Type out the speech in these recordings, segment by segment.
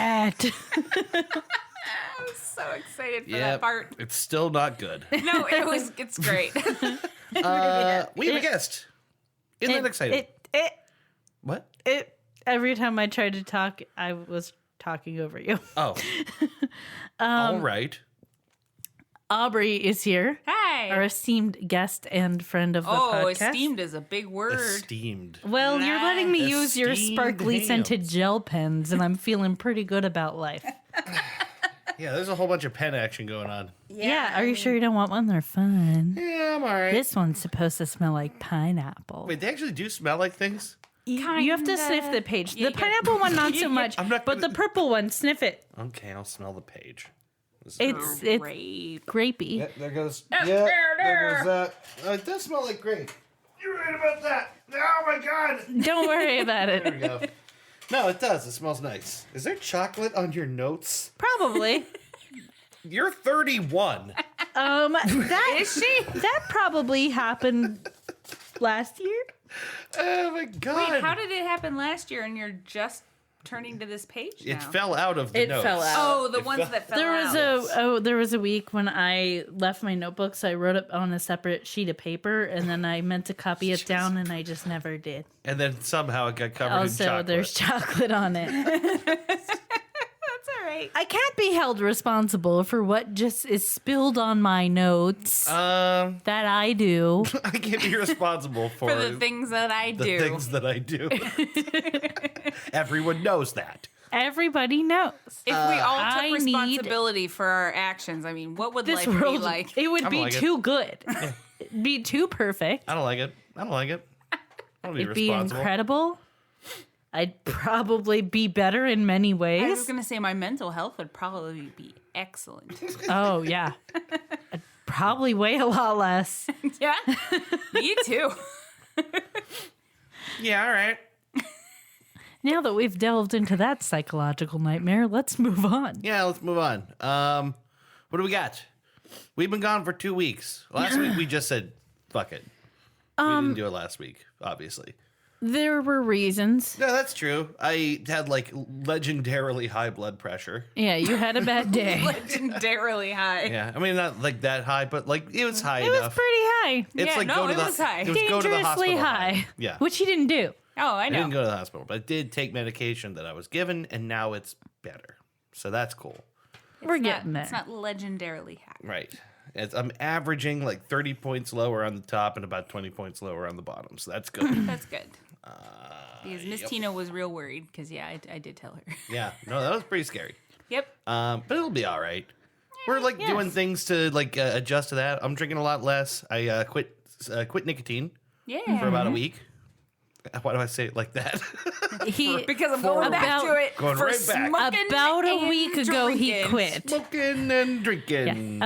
that. I was so excited for that part. It's still not good. No, it's great. We have a guest. Isn't that exciting? What? Every time I tried to talk, I was talking over you. Oh. All right. Aubrey is here. Hi. Our esteemed guest and friend of the podcast. Esteemed is a big word. Esteemed. Well, you're letting me use your Esteemed sparkly hands. scented gel pens, and I'm feeling pretty good about life. Yeah, there's a whole bunch of pen action going on. Yeah, are you sure you don't want one? They're fun. Yeah, I'm all right. This one's supposed to smell like pineapple. Wait, they actually do smell like things? You have to sniff the page. Yeah, The pineapple one, not so much. I'm not But gonna- the purple one, sniff it. Okay, I'll smell the page. It's Great. grapey. Yeah, there goes. There goes that. It does smell like grape. You're right about that. Oh my god. Don't worry about There we it. go. No, it does. It smells nice. Is there chocolate on your notes? Probably. You're 31. That Is she? that probably happened last year. Oh my god. Wait, how did it happen last year and you're just turning to this page now? It fell out of the It notes. fell out. Oh, the ones that fell out. There was a week when I left my notebook, so I wrote it on a separate sheet of paper, and then I meant to copy it down, and I just never did. And then somehow it got covered in Also, chocolate. there's chocolate on it. That's all right. I can't be held responsible for what just is spilled on my notes that I do. I can't be responsible for For the things that I the do. things that I do. Everyone knows that. Everybody knows. If we all I took need- responsibility for our actions, I mean, what would This life world, be like? it would I don't be like it. too good. It'd be too perfect. I don't like it. I don't like it. I don't be It'd be responsible. incredible. I'd probably be better in many I was ways. going to say my mental health would probably be excellent. Oh, yeah. I'd probably weigh a lot less. Yeah, me too. Yeah, all right. Now that we've delved into that psychological nightmare, let's move on. Yeah, let's move on. What do we got? We've been gone for 2 weeks. Last week we just said, fuck it. We didn't do it last week, obviously. There were reasons. No, that's true. I had like legendarily high blood pressure. Yeah, you had a bad day. Legendarily high. Yeah, I mean not like that high, but like it was high It was enough. pretty high. It's Yeah, like no, go to it the was high. It was go to the Dangerously hospital high. Yeah, Which he didn't do. Oh, I I know. didn't go to the hospital, but I did take medication that I was given, and now it's better. So that's cool. We're It's getting not, there. It's not legendarily high. Right. I'm averaging like 30 points lower on the top and about 20 points lower on the bottom. So that's good. That's good. Because Miss Tina was real worried. Because I did tell her. Yeah. No, that was pretty scary. Yep. But it'll be all right. We're like doing things to like adjust to that. I'm drinking a lot less. I quit nicotine Yeah. for about a week. Why do I say it like that? Because I'm going back to it. Going for right back. smoking About a and week ago, he drinking. quit. Smoking and drinking.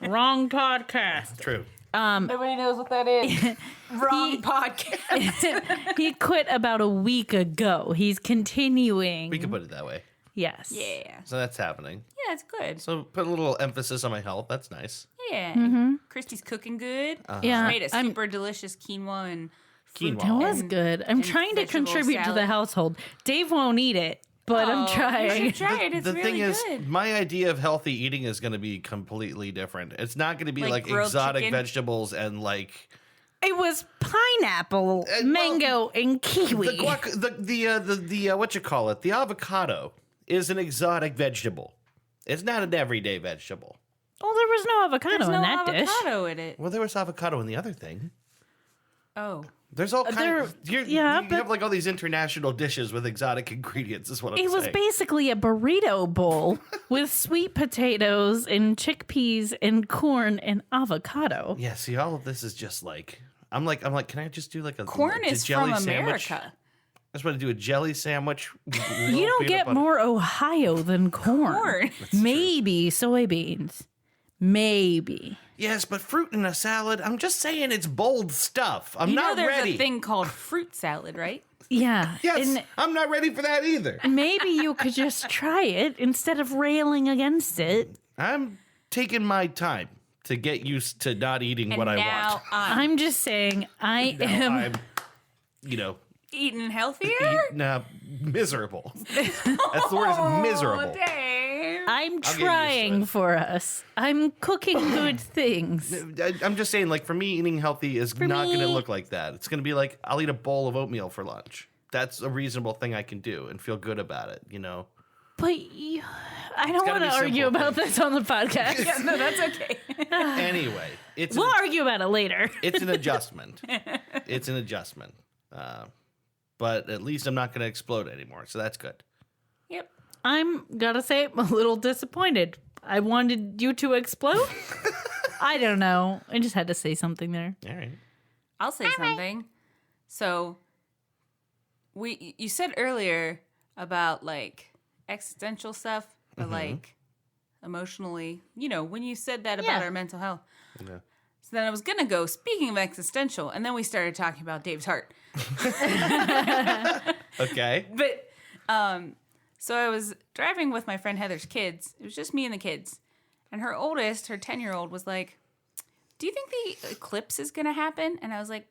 Wrong podcast. True. Nobody knows what that is. Wrong podcast. He quit about a week ago. He's continuing. We can put it that way. Yes. Yeah. So that's happening. Yeah, it's good. So put a little emphasis on my health. That's nice. Yeah. Christy's cooking good. Yeah, She made a I'm- super delicious quinoa and Quinoa. That was and- good. I'm and trying to vegetable contribute to the salad. household. Dave won't eat it, but I'm You trying. should try it. It's the really thing is, good. my idea of healthy eating is going to be completely different. It's not going to be Like like grilled exotic chicken? vegetables and like It was pineapple, well, mango, and kiwi. the guac, the what you call it, the avocado is an exotic vegetable. It's not an everyday vegetable. Oh, there was no avocado There's in no that dish. avocado in it. Well, there was avocado in the other thing. Oh. There's all There- kinds. You yeah, but- have like all these international dishes with exotic ingredients. Is what I'm It was saying. basically a burrito bowl with sweet potatoes and chickpeas and corn and avocado. Yeah. See, all of this is just like I'm like. Can I just do like a Corn a is jelly from sandwich? America. I just want to do a jelly sandwich. You don't get more Ohio than corn. Corn. Maybe soybeans. Maybe. Yes, but fruit in a salad. I'm just saying it's bold stuff. I'm You know not there's ready. a thing called fruit salad, right? Yeah. Yes, And I'm not ready for that either. maybe you could just try it instead of railing against it. I'm taking my time to get used to not eating And what I now want. I'm just saying I Now am I'm, Eating healthier? Miserable. That's the word, is miserable. Dang. I'm trying for us. I'm cooking good things. I'm just saying, like, for me, eating healthy is not going to look like that. It's going to be like, I'll eat a bowl of oatmeal for lunch. That's a reasonable thing I can do and feel good about it, you know? But I don't want to argue about this on the podcast. Yeah, no, that's okay. Anyway, We'll argue about it later. it's an adjustment. It's an adjustment. But at least I'm not going to explode anymore, so that's good. Yep. I'm gotta say, I'm a little disappointed. I wanted you to explode. I don't know. I just had to say something there. All right. I'll say something. So, you said earlier about like existential stuff, but like emotionally, you know, when you said that about our mental health. Yeah. So then I was gonna go, speaking of existential, and then we started talking about Dave's heart. Okay. But so I was driving with my friend Heather's kids. It was just me and the kids. And her oldest, her 10-year-old, was like, do you think the eclipse is going to happen? And I was like,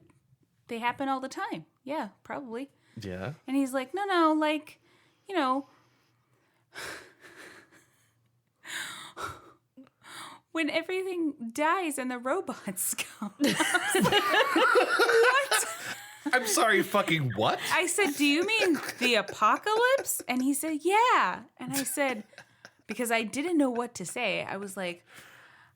they happen all the time. Yeah, probably. Yeah. And he's like, no, like, you know, when everything dies and the robots come. What? I'm sorry, fucking what? I said, do you mean the apocalypse? And he said, yeah. And I said, because I didn't know what to say, I was like,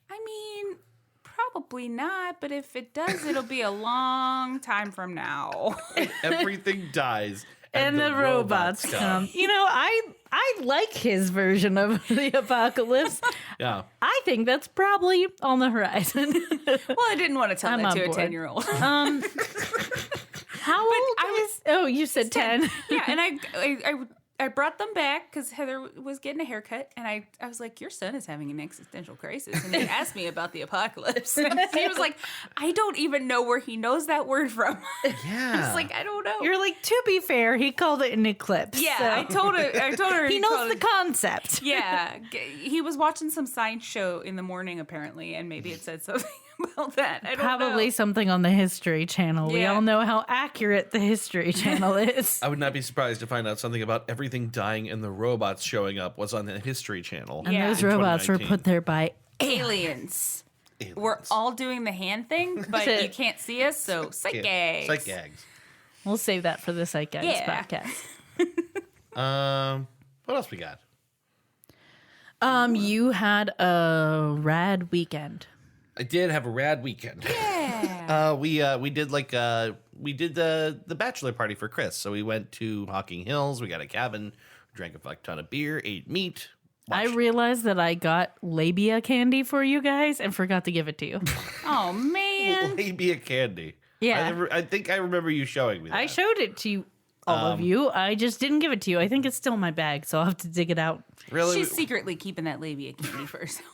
I mean, probably not, but if it does, it'll be a long time from now. Everything dies. And the robots come. You know, I like his version of the apocalypse. Yeah. I think that's probably on the horizon. Well, I didn't want to tell I'm that on to a board. 10-year-old. How old Oh, you said 10. Yeah, and I brought them back because Heather was getting a haircut, and I was like, your son is having an existential crisis. And he asked me about the apocalypse. And he was like, I don't even know where he knows that word from. Yeah. I was like, I don't know. You're like, to be fair, he called it an eclipse. Yeah, so I told her. he knows the concept. Yeah, he was watching some science show in the morning apparently, and maybe it said something about that. I don't Probably know. something on the History Channel. We Yeah. all know how accurate the History Channel is. I would not be surprised to find out something about everything dying and the robots showing up was on the History Channel. And Yeah. those in robots were 2019. put there by Aliens. Aliens. We're all doing the hand thing, but you can't see us, so psych gags. Psych gags. We'll save that for the Psych Guys Yeah. podcast. What else we got? You had a rad weekend. I did have a rad weekend. Yeah. We did the bachelor party for Chris. So we went to Hocking Hills. We got a cabin, drank a fuck ton of beer, ate meat. I realized that I got labia candy for you guys and forgot to give it to you. Oh man. Labia candy. Yeah. I think I remember you showing me that. I showed it to you, all of you. I just didn't give it to you. I think it's still in my bag, so I'll have to dig it out. Really? She's secretly keeping that labia candy for herself.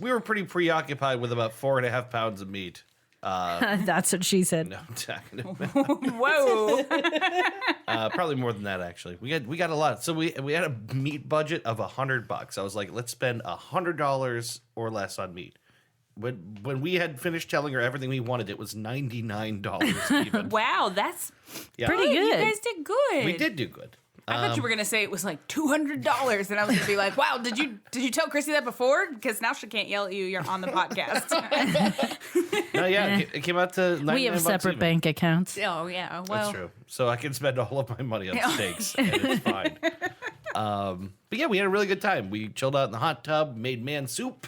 we were pretty preoccupied with about 4.5 pounds of meat. That's what she said. No, I'm talking about. Whoa. Probably more than that, actually. We got a lot. So we had a meat budget of $100. I was like, let's spend $100 or less on meat. When we had finished telling her everything we wanted, it was $99 even. Wow, that's Yeah. Pretty You good. guys did good. We did do good. I thought you were gonna say it was like $200, and I was gonna be like, "Wow, did you tell Chrissy that before? Because now she can't yell at you. You're on the podcast." No, yeah, it came out to $99 We have separate even. bank accounts. Oh yeah, well, That's true. So I can spend all of my money on steaks, and it's fine. But yeah, we had a really good time. We chilled out in the hot tub, made man soup.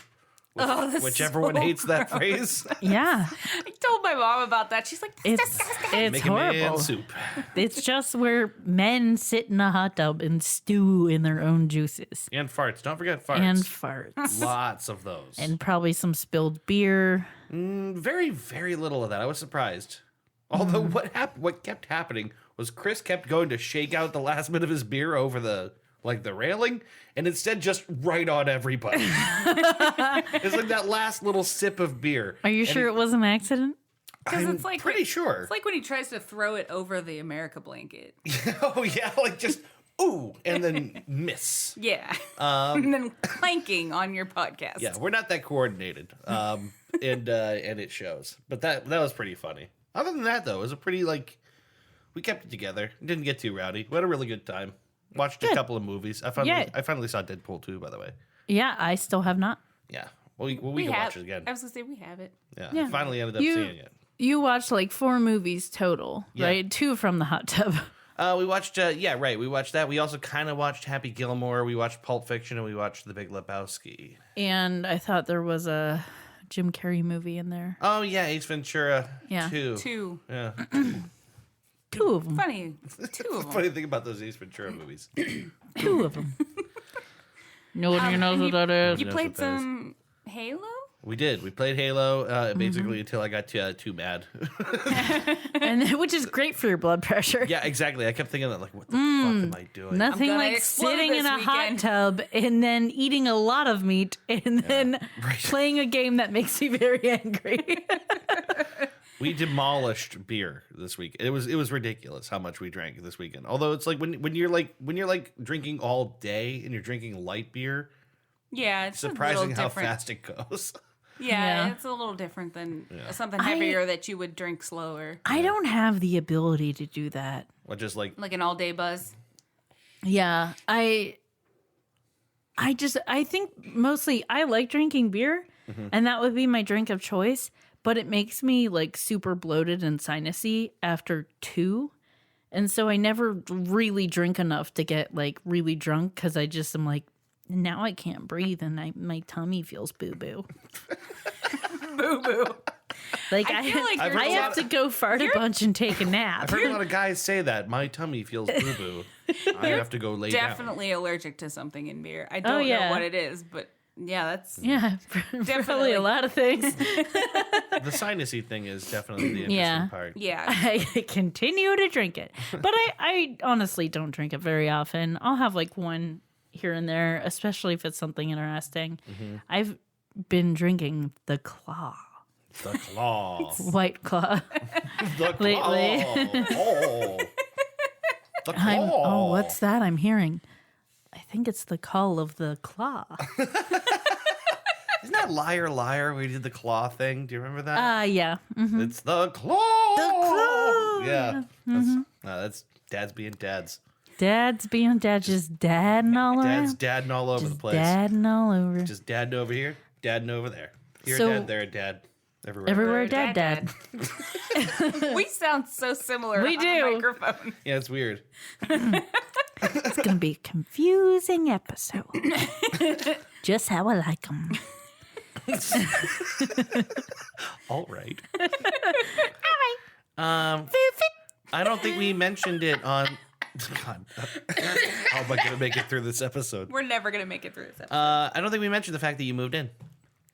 that's Which so everyone hates that gross. phrase. Yeah. I told my mom about that. She's like, It's Make a man horrible. soup. It's just where men sit in a hot tub and stew in their own juices. And farts. Don't forget farts. And farts. Lots of those. And probably some spilled beer. Very, very little of that. I was surprised. Although what kept happening was Chris kept going to shake out the last bit of his beer over the railing, and instead just right on everybody. It's like that last little sip of beer. Are you And sure it was an accident? I'm it's like pretty sure. It's like when he tries to throw it over the America blanket. Oh yeah, like just ooh, and then miss. Yeah, and then clanking on your podcast. Yeah, we're not that coordinated, and it shows. But that was pretty funny. Other than that, though, it was a pretty we kept it together. Didn't get too rowdy. We had a really good time. Watched a couple of movies. I finally saw Deadpool 2, by the way. Yeah, I still have not. Yeah. Well, we can watch it again. I was going to say we have it. Yeah. I finally ended up seeing it. You watched like 4 movies total, right? 2 from the hot tub. We watched, we watched that. We also kind of watched Happy Gilmore. We watched Pulp Fiction, and we watched The Big Lebowski. And I thought there was a Jim Carrey movie in there. Oh, yeah, Ace Ventura 2. 2. Yeah. 2 of them. Funny. 2 of them. Funny thing about those Ace Ventura movies. 2 of them. No one knows what that is. You played some Halo? We did. We played Halo basically until I got too mad. And which is great for your blood pressure. Yeah, exactly. I kept thinking that, like, what the fuck am I doing? Nothing gonna like explode sitting in this a hot weekend. tub and then eating a lot of meat and then playing a game that makes you very angry. We demolished beer this week. It was ridiculous how much we drank this weekend. Although it's like when you're drinking all day and you're drinking light beer, Yeah, it's surprising a little how different. fast it goes. Yeah, Yeah. it's a little different than something heavier that you would drink slower. I don't have the ability to do that. Or just like Like an all-day buzz. Yeah, I think mostly I like drinking beer, and that would be my drink of choice. But it makes me like super bloated and sinusy after 2, and so I never really drink enough to get like really drunk because I just am like, now I can't breathe and my tummy feels boo boo. Boo boo. Like I feel like I've you're heard I a have to go fart a bunch and take a nap. I've heard a lot of guys say that. My tummy feels boo boo. I have to go lay down. definitely allergic to something in beer. I don't yeah. know what it is, but yeah, that's Yeah, definitely a lot of things. The sinusy thing is definitely the interesting part. yeah. I continue to drink it. But I honestly don't drink it very often. I'll have like one here and there, especially if it's something interesting. I've been drinking the Claw. The claw. White Claw. The claw. Lately. Oh. The claw. Oh, what's that I'm hearing? I think it's the call of the claw. Isn't that Liar Liar where he did the claw thing? Do you remember that? Yeah. It's the claw. The claw. Yeah. That's dads being dads. Dad's being dad, just dadding all Dad's around. dadding all over the place. Dadding all over. Just dadding over here, dadding over there. Here So- a dad, there a dad. Everywhere. Everywhere, Dad, dad. we sound so similar We on do. the microphone. Yeah, it's weird. It's going to be a confusing episode. Just how I like them. All right. I don't think we mentioned it on. God, how am I going to make it through this episode? We're never going to make it through this episode. I don't think we mentioned the fact that you moved in.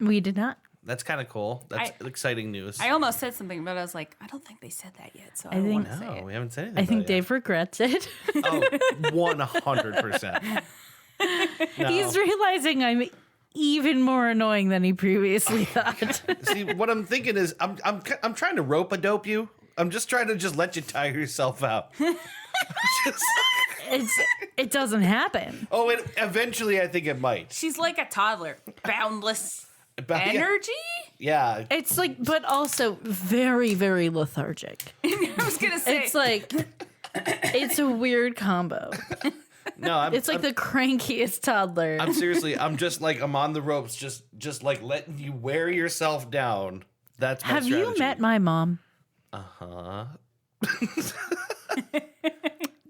We did not. That's kind of cool. That's exciting news. I almost said something, but I was like, I don't think they said that yet, so I don't think- want to say No, it. we haven't said anything. I think about it Dave regrets it. yet. Oh, 100%. No. He's realizing I'm even more annoying than he previously thought. See, what I'm thinking is, I'm trying to rope-a-dope you. I'm just trying to just let you tire yourself out. It doesn't happen. Oh, and eventually I think it might. She's like a toddler. Boundless But- energy? Yeah. It's like, but also very, very lethargic. I was going to say. It's like, it's a weird combo. No, It's like the crankiest toddler. I'm seriously, I'm on the ropes, just like letting you wear yourself down. That's my Have strategy. you met my mom?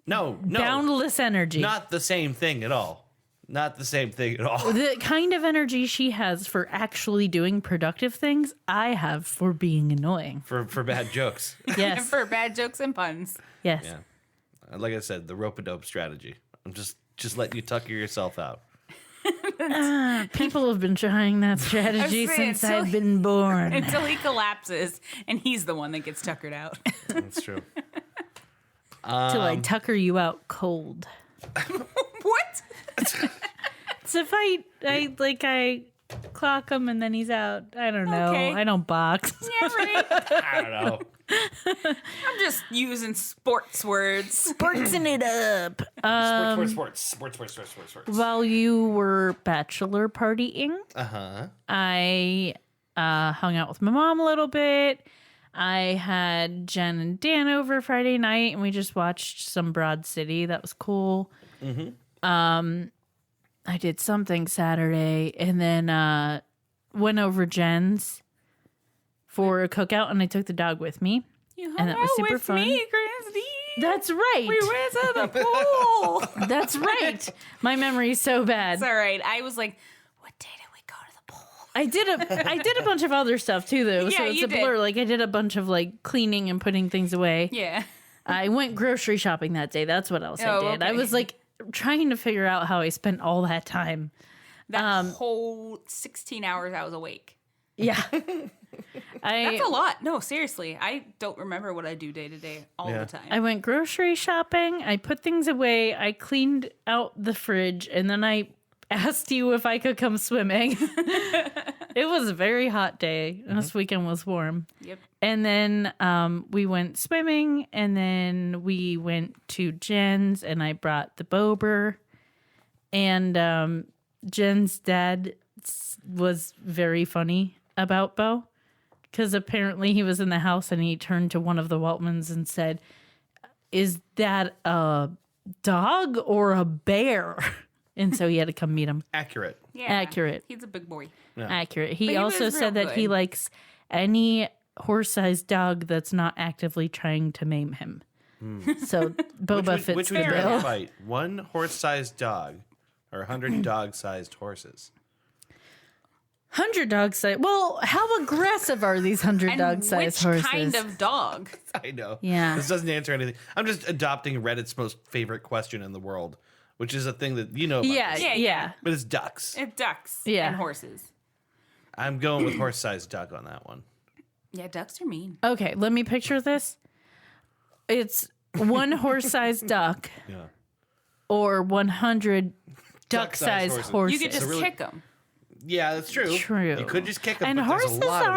No. Boundless energy. Not the same thing at all. Not the same thing at all. The kind of energy she has for actually doing productive things, I have for being annoying. For bad jokes. Yes. for bad jokes and puns. Yes. Yeah. Like I said, the rope-a-dope strategy. I'm just letting you tucker yourself out. People have been trying that strategy saying, since I've been born. Until he collapses, and he's the one that gets tuckered out. That's true. Till I tucker you out cold. What? So if I clock him and then he's out. I don't know. Okay. I don't box. Yeah, right. I don't know. I'm just using sports words. Sportsing it up. Sports. While you were bachelor partying, Uh-huh. I hung out with my mom a little bit. I had Jen and Dan over Friday night, and we just watched some Broad City. That was cool. I did something Saturday, and then went over Jen's for a cookout, and I took the dog with me. You hung And that was out super with fun. me, Christy. That's right. We went to the pool. That's right. My memory's so bad. It's all right. I was like, what day did we go to the pool? I did a bunch of other stuff too, though. So Yeah, it's you a blur. did. Like I did a bunch of like cleaning and putting things away. Yeah. I went grocery shopping that day. That's what else I Oh, did. I okay. was like trying to figure out how I spent all that time. That whole 16 hours I was awake. Yeah. That's a lot. No, seriously. I don't remember what I do day to day all Yeah. the time. I went grocery shopping. I put things away. I cleaned out the fridge, and then I asked you if I could come swimming. It was a very hot day. This weekend was warm. Yep. And then we went swimming, and then we went to Jen's, and I brought the Bober. And Jen's dad was very funny about Bo, because apparently he was in the house and he turned to one of the Weltmans and said, "Is that a dog or a bear?" And so he had to come meet him. Accurate. Yeah. Accurate. He's a big boy. Accurate. He But he also was said real that he good. likes any horse-sized dog that's not actively trying to maim him. So Boba fits Which the would you rather bill. fight? One horse-sized dog or 100 dog-sized horses? 100 dog size. Well, how aggressive are these 100 And dog sized which horses? kind of dog? I know. Yeah. This doesn't answer anything. I'm just adopting Reddit's most favorite question in the world, which is a thing that you know about. Yeah, this, yeah, Yeah. but it's ducks. It's ducks Yeah. and horses. I'm going with horse-sized duck on that one. Yeah, ducks are mean. Okay, let me picture this. It's one horse-sized duck Yeah. or 100 Duck-sized duck-sized horses. horses. You could just really- kick them. Yeah, that's true. True. You could just kick them, And but horses there's a lot of them.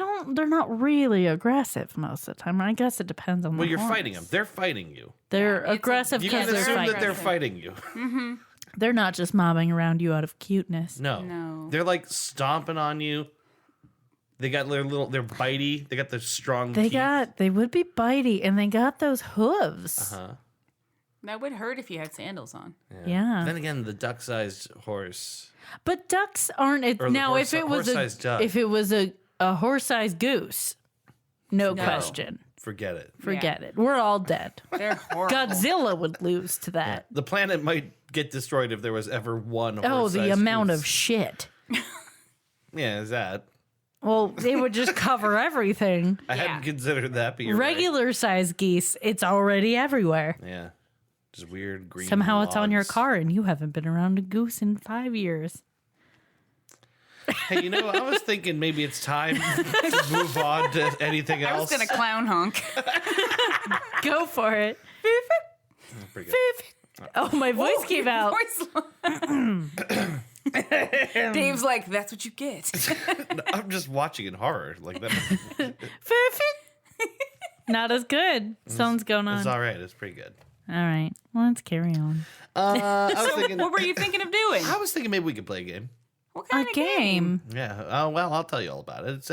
aren't. They're not really aggressive most of the time. I guess it depends on. Well, the you're horse. fighting them. They're fighting you. They're Yeah, it's aggressive You because can they're assume fighting. that they're fighting you. They're not just mobbing around you out of cuteness. No. They're like stomping on you. They got their they're bitey. They got the strong teeth. They would be bitey, and they got those hooves. Uh-huh. That would hurt if you had sandals on. Yeah. Then again, the duck-sized horse. But ducks aren't. Or the Now, if it was horse-sized duck. if it was a horse-sized goose, no question. Forget it. Forget it. We're all dead. They're horrible. Godzilla would lose to that. The planet might get destroyed if there was ever one Oh, horse-sized the amount goose. of shit. Yeah, is that? Well, they would just cover everything. I Yeah. hadn't considered that, but you're right. Regular sized geese, it's already everywhere. Yeah. Just weird green Somehow it's on your logs. car and you haven't been around a goose in 5 years. Hey, I was thinking maybe it's time to move on to anything I else. was going to clown honk. Go for it. Pretty good. Oh, my voice came out. Dave's like, that's what you get. I'm just watching in horror. Like that. Not as good. Something's going on. It's all right. It's pretty good. All right. Well, let's carry on. I was thinking. What were you thinking of doing? I was thinking maybe we could play a game. What A kind of game. Yeah. Oh well, I'll tell you all about it. It's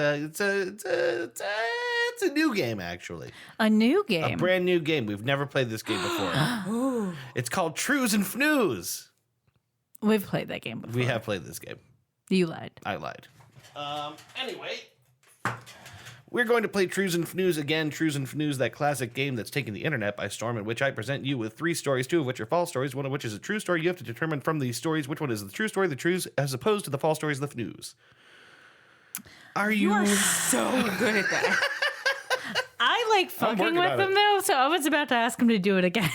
a new game actually. A new A game. brand new game. We've never played this game before. It's called Trues and Fnews. We've played that game before. We have played this game. You lied. I lied. Anyway, we're going to play Trues and Fnews again. Trues and Fnews, that classic game that's taken the internet by storm, in which I present you with 3 stories, 2 of which are false stories, 1 of which is a true story. You have to determine from these stories which one is the true story, the trues, as opposed to the false stories, the Fnews. Are you? You are so good at that. I like fucking working with on him, it. though, so I was about to ask him to do it again.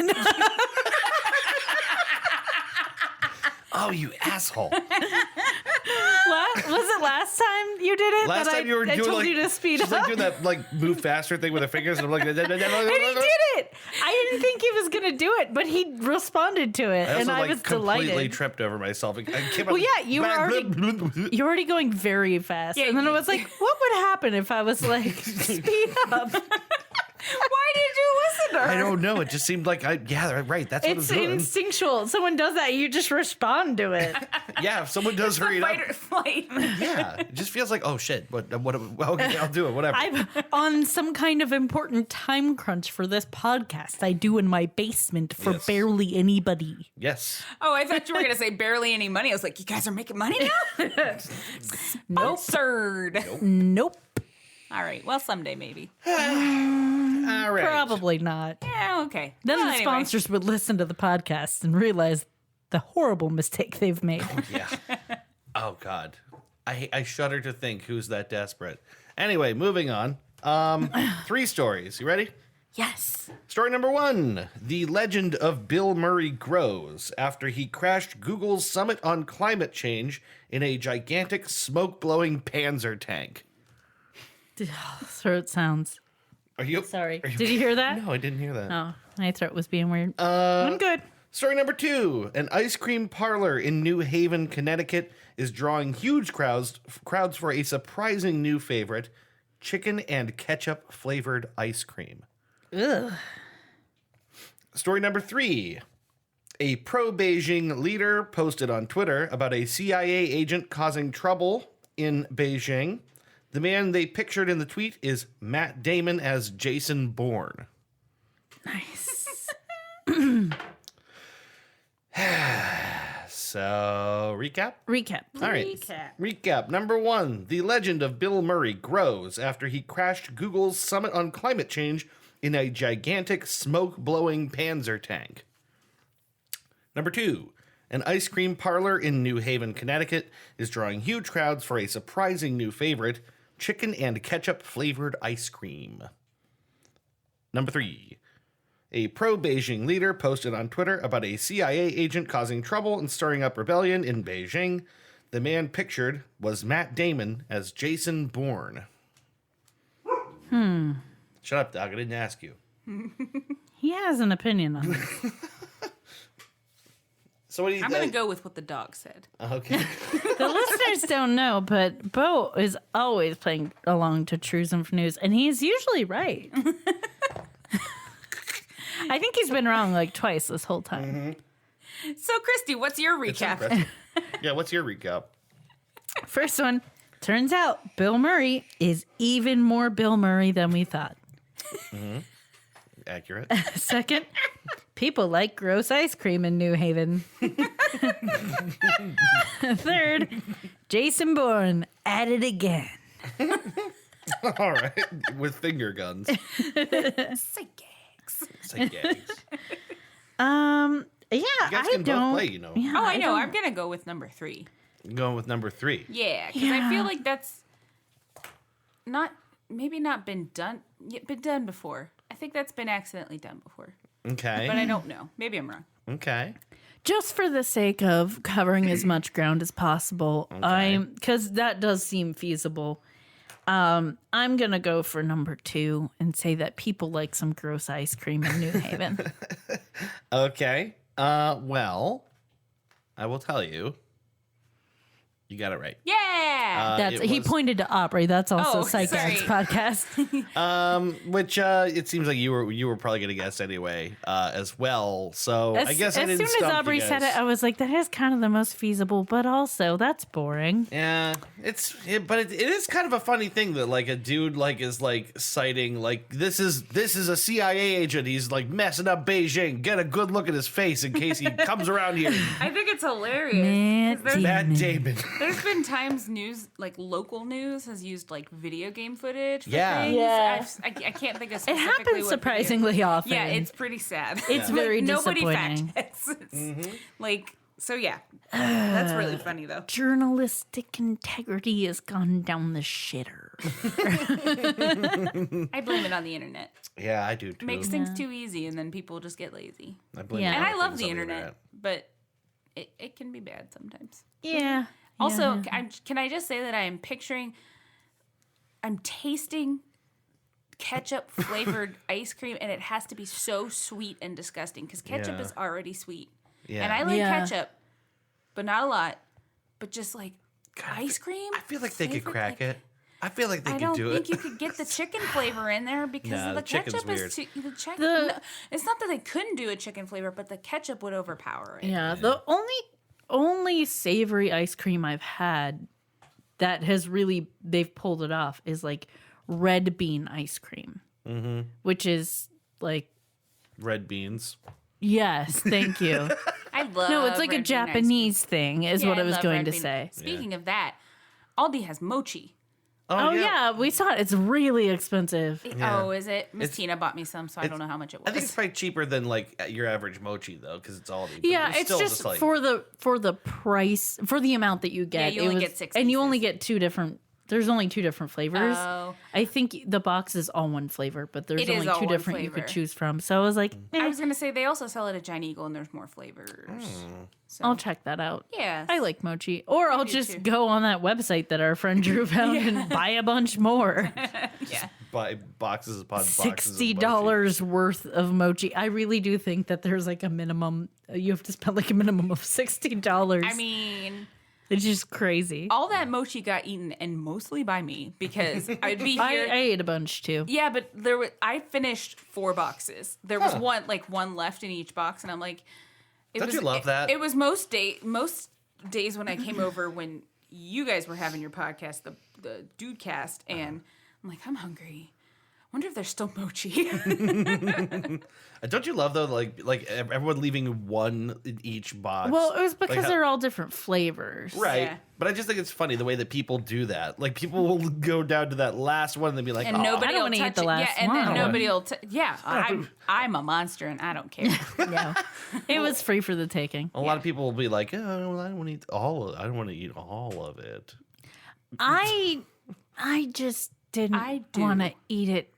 Oh, you asshole! Was it last time you did it? Last that time you were I doing told like you to speed she's up. like doing that like move faster thing with her fingers, and I'm like, And he did it. I didn't think he was gonna do it, but he responded to it, I also and I like was completely delighted. tripped over myself. Well, yeah, you were already- You're already going very fast, Yeah, and then I you- was like, "What would happen if I was like speed up?" Why did you listen to her? I don't know. It just seemed like yeah, right. That's what It's I'm doing. instinctual. Someone does that, you just respond to it. Yeah, if someone does hurry it up. Fight or flight. Yeah, it just feels like, oh shit, what okay, I'll do it, whatever. I'm on some kind of important time crunch for this podcast I do in my basement for Yes. barely anybody. Yes. Oh, I thought you were gonna say barely any money. I was like, you guys are making money now? Nope. Absurd. Nope. All right. Well, someday maybe. All right. Probably not. Yeah. Okay. Then Well, the anyway. sponsors would listen to the podcast and realize the horrible mistake they've made. Yeah. Oh God. I shudder to think who's that desperate. Anyway, moving on. 3 stories. You ready? Yes. Story number 1. The legend of Bill Murray grows after he crashed Google's summit on climate change in a gigantic smoke-blowing Panzer tank. Throat sounds. Are you Sorry. are you- Did you hear that? No, I didn't hear that. Oh, my throat was being weird. I'm good. Story number 2. An ice cream parlor in New Haven, Connecticut is drawing huge crowds for a surprising new favorite, chicken and ketchup flavored ice cream. Ugh. Story number 3. A pro-Beijing leader posted on Twitter about a CIA agent causing trouble in Beijing. The man they pictured in the tweet is Matt Damon as Jason Bourne. Nice. So, recap? Recap. All right. Recap. Number 1. The legend of Bill Murray grows after he crashed Google's summit on climate change in a gigantic smoke-blowing Panzer tank. Number 2. An ice cream parlor in New Haven, Connecticut is drawing huge crowds for a surprising new favorite, chicken and ketchup flavored ice cream. Number 3. A pro-Beijing leader posted on Twitter about a CIA agent causing trouble and stirring up rebellion in Beijing. The man pictured was Matt Damon as Jason Bourne. Shut up, dog. I didn't ask you. He has an opinion on this. So what do you I'm gonna go with what the dog said. Okay. The listeners don't know, but Bo is always playing along to Truths and News, and he's usually right. I think he's been wrong like twice this whole time. So, Christy, what's your It's recap? impressive. Yeah, what's your recap? First one, turns out Bill Murray is even more Bill Murray than we thought. Accurate. Second, people like gross ice cream in New Haven. Third, Jason Bourne at it again. All right. With finger guns. Say gags. Say gags. Yeah, You guys I can don't. both play, you know. Yeah, Oh, I know. don't- I'm gonna go with number 3. I'm going with number 3. Yeah, because I feel like that's maybe not been done before. I think that's been accidentally done before, Okay. but I don't know. Maybe I'm wrong. Okay. Just for the sake of covering as much ground as possible, because that does seem feasible. I'm gonna go for number 2 and say that people like some gross ice cream in New Haven. Okay. Well, I will tell you. You got it right. Yeah. That's it he was- pointed to Aubrey. That's also Oh, Psychad's sorry. podcast. Which it seems like you were probably gonna guess anyway, as well. So I guess I as didn't soon as stump Aubrey you said guys. it, I was like, that is kind of the most feasible, but also that's boring. Yeah, but it is kind of a funny thing that like a dude like is like citing like this is a CIA agent. He's like messing up Beijing. Get a good look at his face in case he comes around here. I think it's hilarious. Man, 'cause there's, Matt Damon. there's been times news, like local news, has used like video game footage. For Yeah. things. Yeah. I can't think of It specifically happens what video- surprisingly often. Yeah, it's pretty sad. It's very nobody disappointing. fact checks. It's Like, so yeah, that's really funny though. Journalistic integrity has gone down the shitter. I blame it on the internet. Yeah, I do too. Makes things too easy, and then people just get lazy. I blame Yeah. a lot And I of love things the on internet, but it can be bad sometimes. Yeah. Also, can I just say that I'm tasting ketchup flavored ice cream, and it has to be so sweet and disgusting because ketchup Yeah. is already sweet. Yeah. And I like Yeah. ketchup, but not a lot. But just like ice cream, I feel like they could flavored, crack like- it. I feel like they I could don't do think it. you could get the chicken flavor in there because Nah, the the chicken's ketchup weird. is too. The- No, it's not that they couldn't do a chicken flavor, but the ketchup would overpower it. Yeah, the only savory ice cream I've had that has really they've pulled it off is like red bean ice cream, which is like Red beans. yes, thank you. I love. No, it's like a red bean ice cream. Japanese thing, is Yeah, what I was love going red to bean. say. Speaking of that, Aldi has mochi. Oh yeah, we saw it. It's really expensive. Yeah. Oh, is it? Miss It's- Tina bought me some, so I don't know how much it was. I think it's probably cheaper than like your average mochi though, because it's Aldi. But Yeah, it's still just like, for the price for the amount that you get. you only it was, get 6 and you only pieces. get two different. There's only two different flavors. Oh. I think the box is all one flavor, but there's It is only all two one different you could flavor. choose from. So I was like, I was gonna say they also sell it at Giant Eagle, and there's more flavors. So I'll check that out. yeah, I like mochi, or I'll do just too. go on that website that our friend Drew found and buy a bunch more. yeah. buy boxes upon boxes. of mochi. $60 worth of mochi. I really do think that there's like a minimum. You have to spend like a minimum of $60. I mean, it's just crazy. all that mochi got eaten, and mostly by me because I'd be I here. ate a bunch too. Yeah, but I finished 4 boxes. There was one left in each box, and I'm like, Don't you love that? It was most days when I came over when you guys were having your podcast, the Dude Cast, and I'm like, I'm hungry. I wonder if there's still mochi. Don't you love though, like everyone leaving one in each box? Well, it was because Like how- they're all different flavors. right. Yeah. But I just think it's funny the way that people do that. Like people will go down to that last one and they'll be like, and "Oh, nobody I don't will wanna eat touch the it. last Yeah, and one. then nobody will. I'm a monster, and I don't care. Yeah. It was free for the taking. A lot of people will be like, "Oh, I don't want to eat all. I don't want to eat all of it." I just didn't I do. want to eat it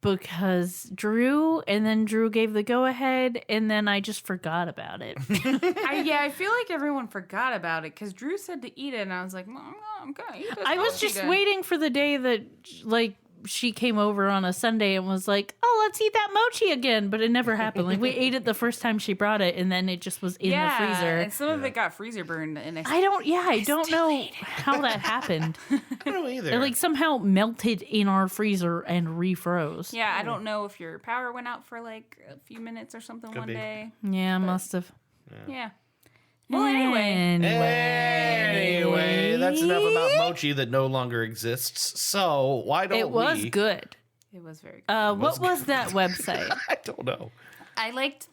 because Drew, and then Drew gave the go ahead, and then I just forgot about it. I feel like everyone forgot about it because Drew said to eat it, and I was like, I'm gonna eat this. I was mochi just then." waiting for the day that like she came over on a Sunday and was like, "Oh, let's eat that mochi again," but it never happened. Like we ate it the first time she brought it, and then it just was in the freezer. and some of it got freezer burned, and I don't know how that happened. I don't know either. It like somehow melted in our freezer and refroze. I don't know if your power went out for like a few minutes or something Could one be. day. Yeah, must have. Yeah. Well, anyway, Anyway, that's enough about mochi that no longer exists. So why don't It was we? good. it was very good. What was that website? I don't know. I liked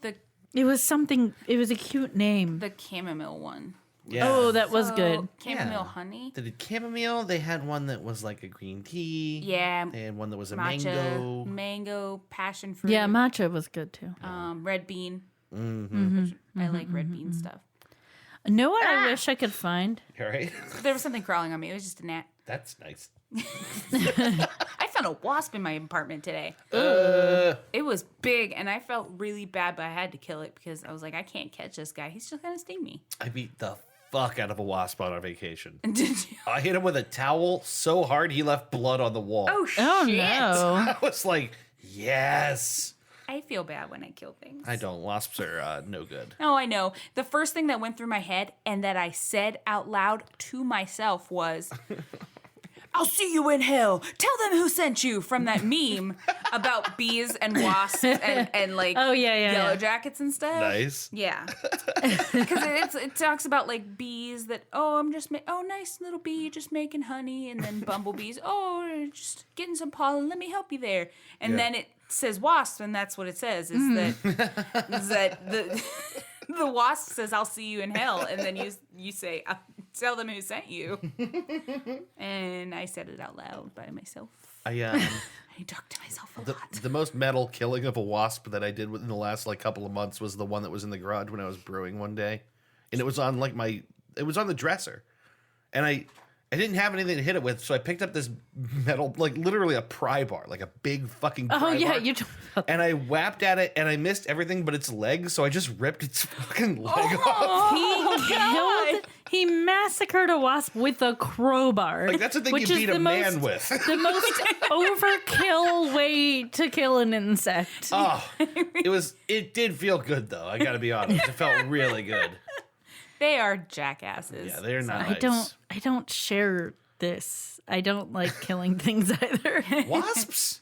It was something. It was a cute name. the chamomile one. Yeah. Oh, that was So, good. Chamomile Yeah. honey. They did chamomile. They had one that was like a green tea. Yeah. They had one that was a Matcha, mango. mango, passion fruit. Yeah, matcha was good too. red bean. Mm-hmm. I like red bean stuff. Know what I wish I could find? All right. There was something crawling on me. It was just a gnat. That's nice. I found a wasp in my apartment today. It was big, and I felt really bad, but I had to kill it because I was like, I can't catch this guy. He's just gonna sting me. I beat the fuck out of a wasp on our vacation. Did you? I hit him with a towel so hard he left blood on the wall. Oh shit! Oh no! I was like, yes. I feel bad when I kill things. I don't. Wasps are no good. Oh, I know. The first thing that went through my head and that I said out loud to myself was, I'll see you in hell. Tell them who sent you, from that meme about bees and wasps and like Oh, yeah. yellow jackets and stuff. Nice. Yeah. Because it talks about like bees that, I'm just, nice little bee, just making honey. And then bumblebees, just getting some pollen. Let me help you there. And Yeah. then it says wasp, and that's what it says, is that the wasp says, I'll see you in hell. And then you say, tell them who sent you. And I said it out loud by myself. I I talked to myself a lot. the most metal killing of a wasp that I did within the last like couple of months was the one that was in the garage when I was brewing one day, and it was on it was on the dresser, and I didn't have anything to hit it with, so I picked up this metal, like literally a pry bar, like a big fucking pry Oh yeah, bar, you. and I whapped at it, and I missed everything but its legs, so I just ripped its fucking leg off. He massacred a wasp with a crowbar. Like that's the thing which you is beat a the man most, with. The most overkill way to kill an insect. Oh, it did feel good though. I got to be honest, it felt really good. They are jackasses. Yeah, they're not. I don't share this. I don't like killing things either. Wasps?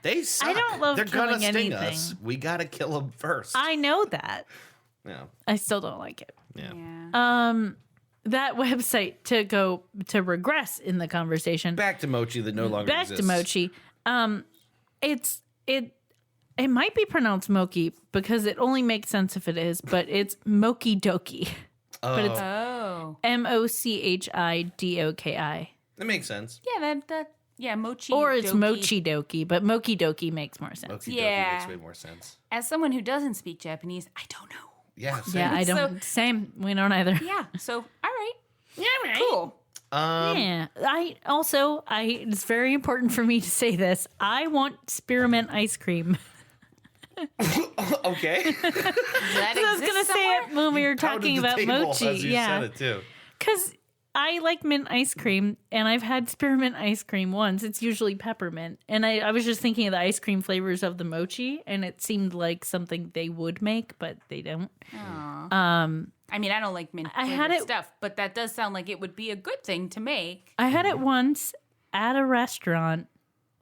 They suck. I don't love They're gonna killing sting anything. us. We gotta kill them first. I know that. Yeah. I still don't like it. Yeah. That website to regress in the conversation. Back to Mochi that no longer Back exists. to Mochi. It might be pronounced Moki because it only makes sense if it is, but it's Moki Doki. But it's Oh. Mochidoki. That makes sense. Yeah, yeah, mochi. Or it's doki. Mochi Doki, but Moki Doki makes more sense. Mochi Yeah. makes way more sense. As someone who doesn't speak Japanese, I don't know. Yeah. Same. Yeah, I don't. Same. We don't either. Yeah, so, all right. Yeah, right. Cool. Yeah. It's very important for me to say this. I want spearmint ice cream. Okay. That I was going to say it when we were talking about mochi. As you Yeah. said it too. Because I like mint ice cream, and I've had spearmint ice cream once. It's usually peppermint. And I was just thinking of the ice cream flavors of the mochi, and it seemed like something they would make, but they don't. I mean, I don't like mint I had it- stuff, but that does sound like it would be a good thing to make. I had it once at a restaurant,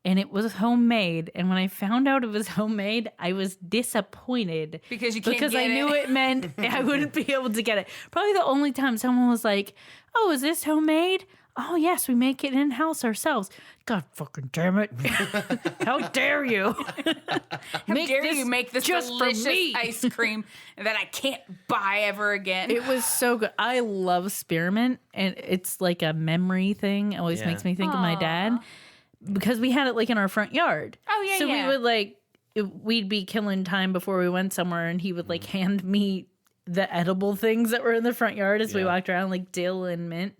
and it was homemade. And when I found out it was homemade, I was disappointed. Because you can't Because I get knew it. it meant I wouldn't be able to get it. Probably the only time someone was like, "Oh, is this homemade?" "Oh, yes, we make it in-house ourselves." God fucking damn it. How dare you? How dare you make this just for delicious me. ice cream that I can't buy ever again? It was so good. I love spearmint, and it's like a memory thing. It always Yeah. makes me think of my dad because we had it like in our front yard. Oh, yeah, So yeah. we would we'd be killing time before we went somewhere, and he would like hand me the edible things that were in the front yard as we Yeah. walked around, like dill and mint.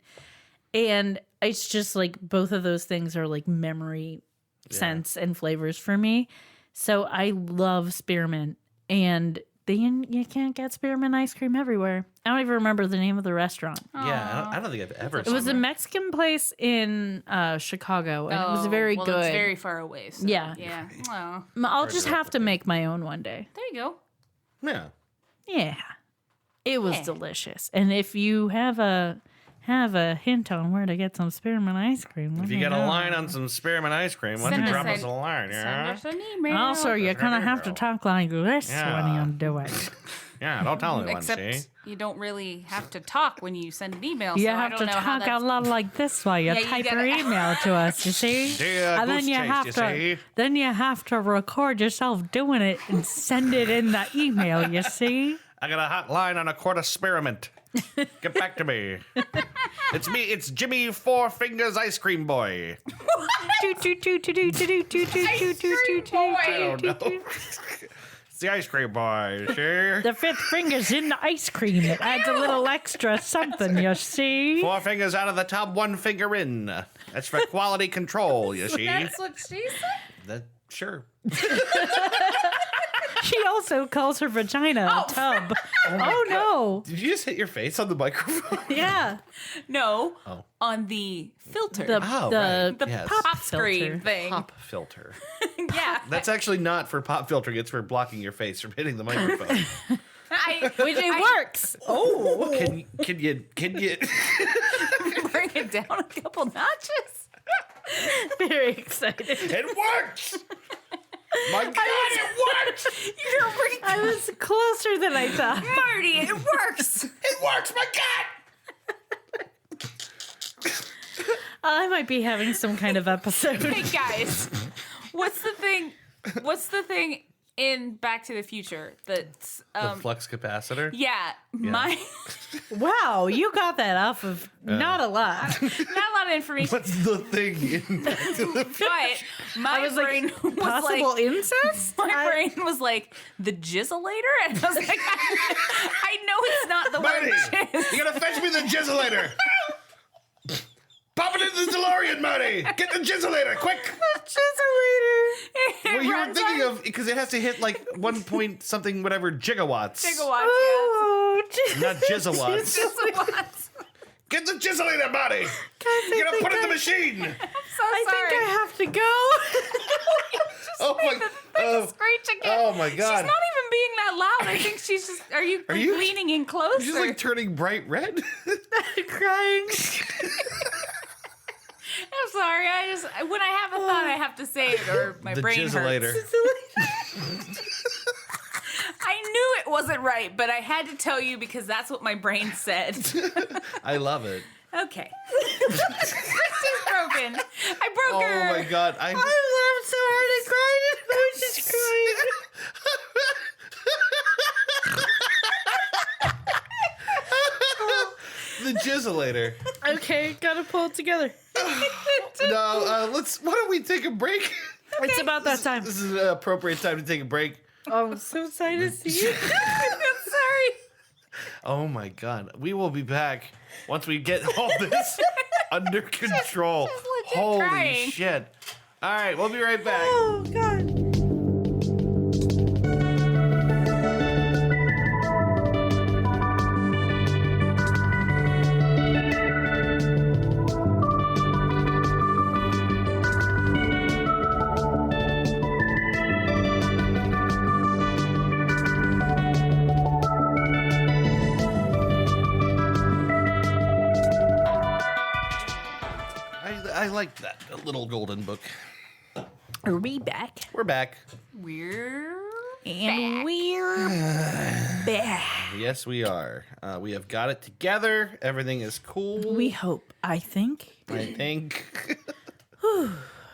And it's just like both of those things are like memory scents and flavors for me. So I love spearmint, and then you can't get spearmint ice cream everywhere. I don't even remember the name of the restaurant. Yeah, I don't think I've ever. It was a Mexican place in Chicago, and it was very well, good. It's very far away. So, Yeah. Yeah. Well, I'll just have to make my own one day. there you go. Yeah. Yeah, it was delicious. And if you have a hint on where to get some spearmint ice cream, let If you me get a know. line on some spearmint ice cream, why don't Send you us drop us an- a line? Send Yeah. us an email. Also, you kind of have to talk like this Yeah. when you do it. Yeah, don't tell anyone, Except see? you don't really have to talk when you send an email. You so I have don't to know how talk a that's- lot like this while you Yeah, you type your gotta- email to us. You see, Dear and then Goose you Chase, have you to see? then you have to record yourself doing it and send it in the email. You see. I got a hot line on a quart of spearmint. Get back to me. It's me. It's Jimmy Four Fingers Ice Cream Boy. I don't know. It's the ice cream boy. See? The fifth finger's in the ice cream. It adds a little extra something, you see. 4 fingers out of the tub, 1 finger in. That's for quality control, you see? That's what she said. Sure. She also calls her vagina a tub. Oh, no. Did you just hit your face on the microphone? Yeah. No, Oh. on the filter. The, Oh, the, right. the Yes. pop filter. screen thing. Pop filter. Yeah. That's actually not for pop filtering. It's for blocking your face from hitting the microphone. Which it works. Oh, can you? Bring it down a couple notches. Very excited. It works. My God, it works. I was closer than I thought. Marty, it works. It works. My God. I might be having some kind of episode. Hey guys, what's the thing in Back to the Future that's The flux capacitor. my Wow, you got that off of not a lot. not a lot of information, What's the thing in Back to the Future? but my was brain was Possible like incest? my brain was like the jizzolator, and I was like, I know it's not the Marty, word jizz. you gotta fetch me the jizzolator. Pop it in the DeLorean, Marty. Get the jizzolator, quick. Well, you were thinking of because it has to hit like 1 point something whatever gigawatts. gigawatts. Oh, Not jizzawatts. Yeah. Gigawatts. Get the jizzolator, Marty. You're gonna put it in the machine. So I think I have to go. Oh my! screech again. Oh my She's God! not even being that loud. I think she's just. Are you you- leaning in closer? She's like turning bright red. Crying. sorry. When I have a thought, I have to say it, or my The brain chiselator. hurts. I knew it wasn't right, but I had to tell you because that's what my brain said. I love it. Okay. Kristen's broken. I broke her. Oh my god. I laughed so hard I cried. I was just The chiselator. crying. Okay, gotta pull it together. No, why don't we take a break? It's about that time. This is an appropriate time to take a break. Oh, I'm so excited to see you. I'm sorry. Oh my god. We will be back once we get all this under control. legit Holy crying. shit. All right, we'll be right back. Oh, God. I like that little golden book. Are we back? We're back. We're And we're back. Yes, we are. We have got it together. Everything is cool. We hope, I think. I think.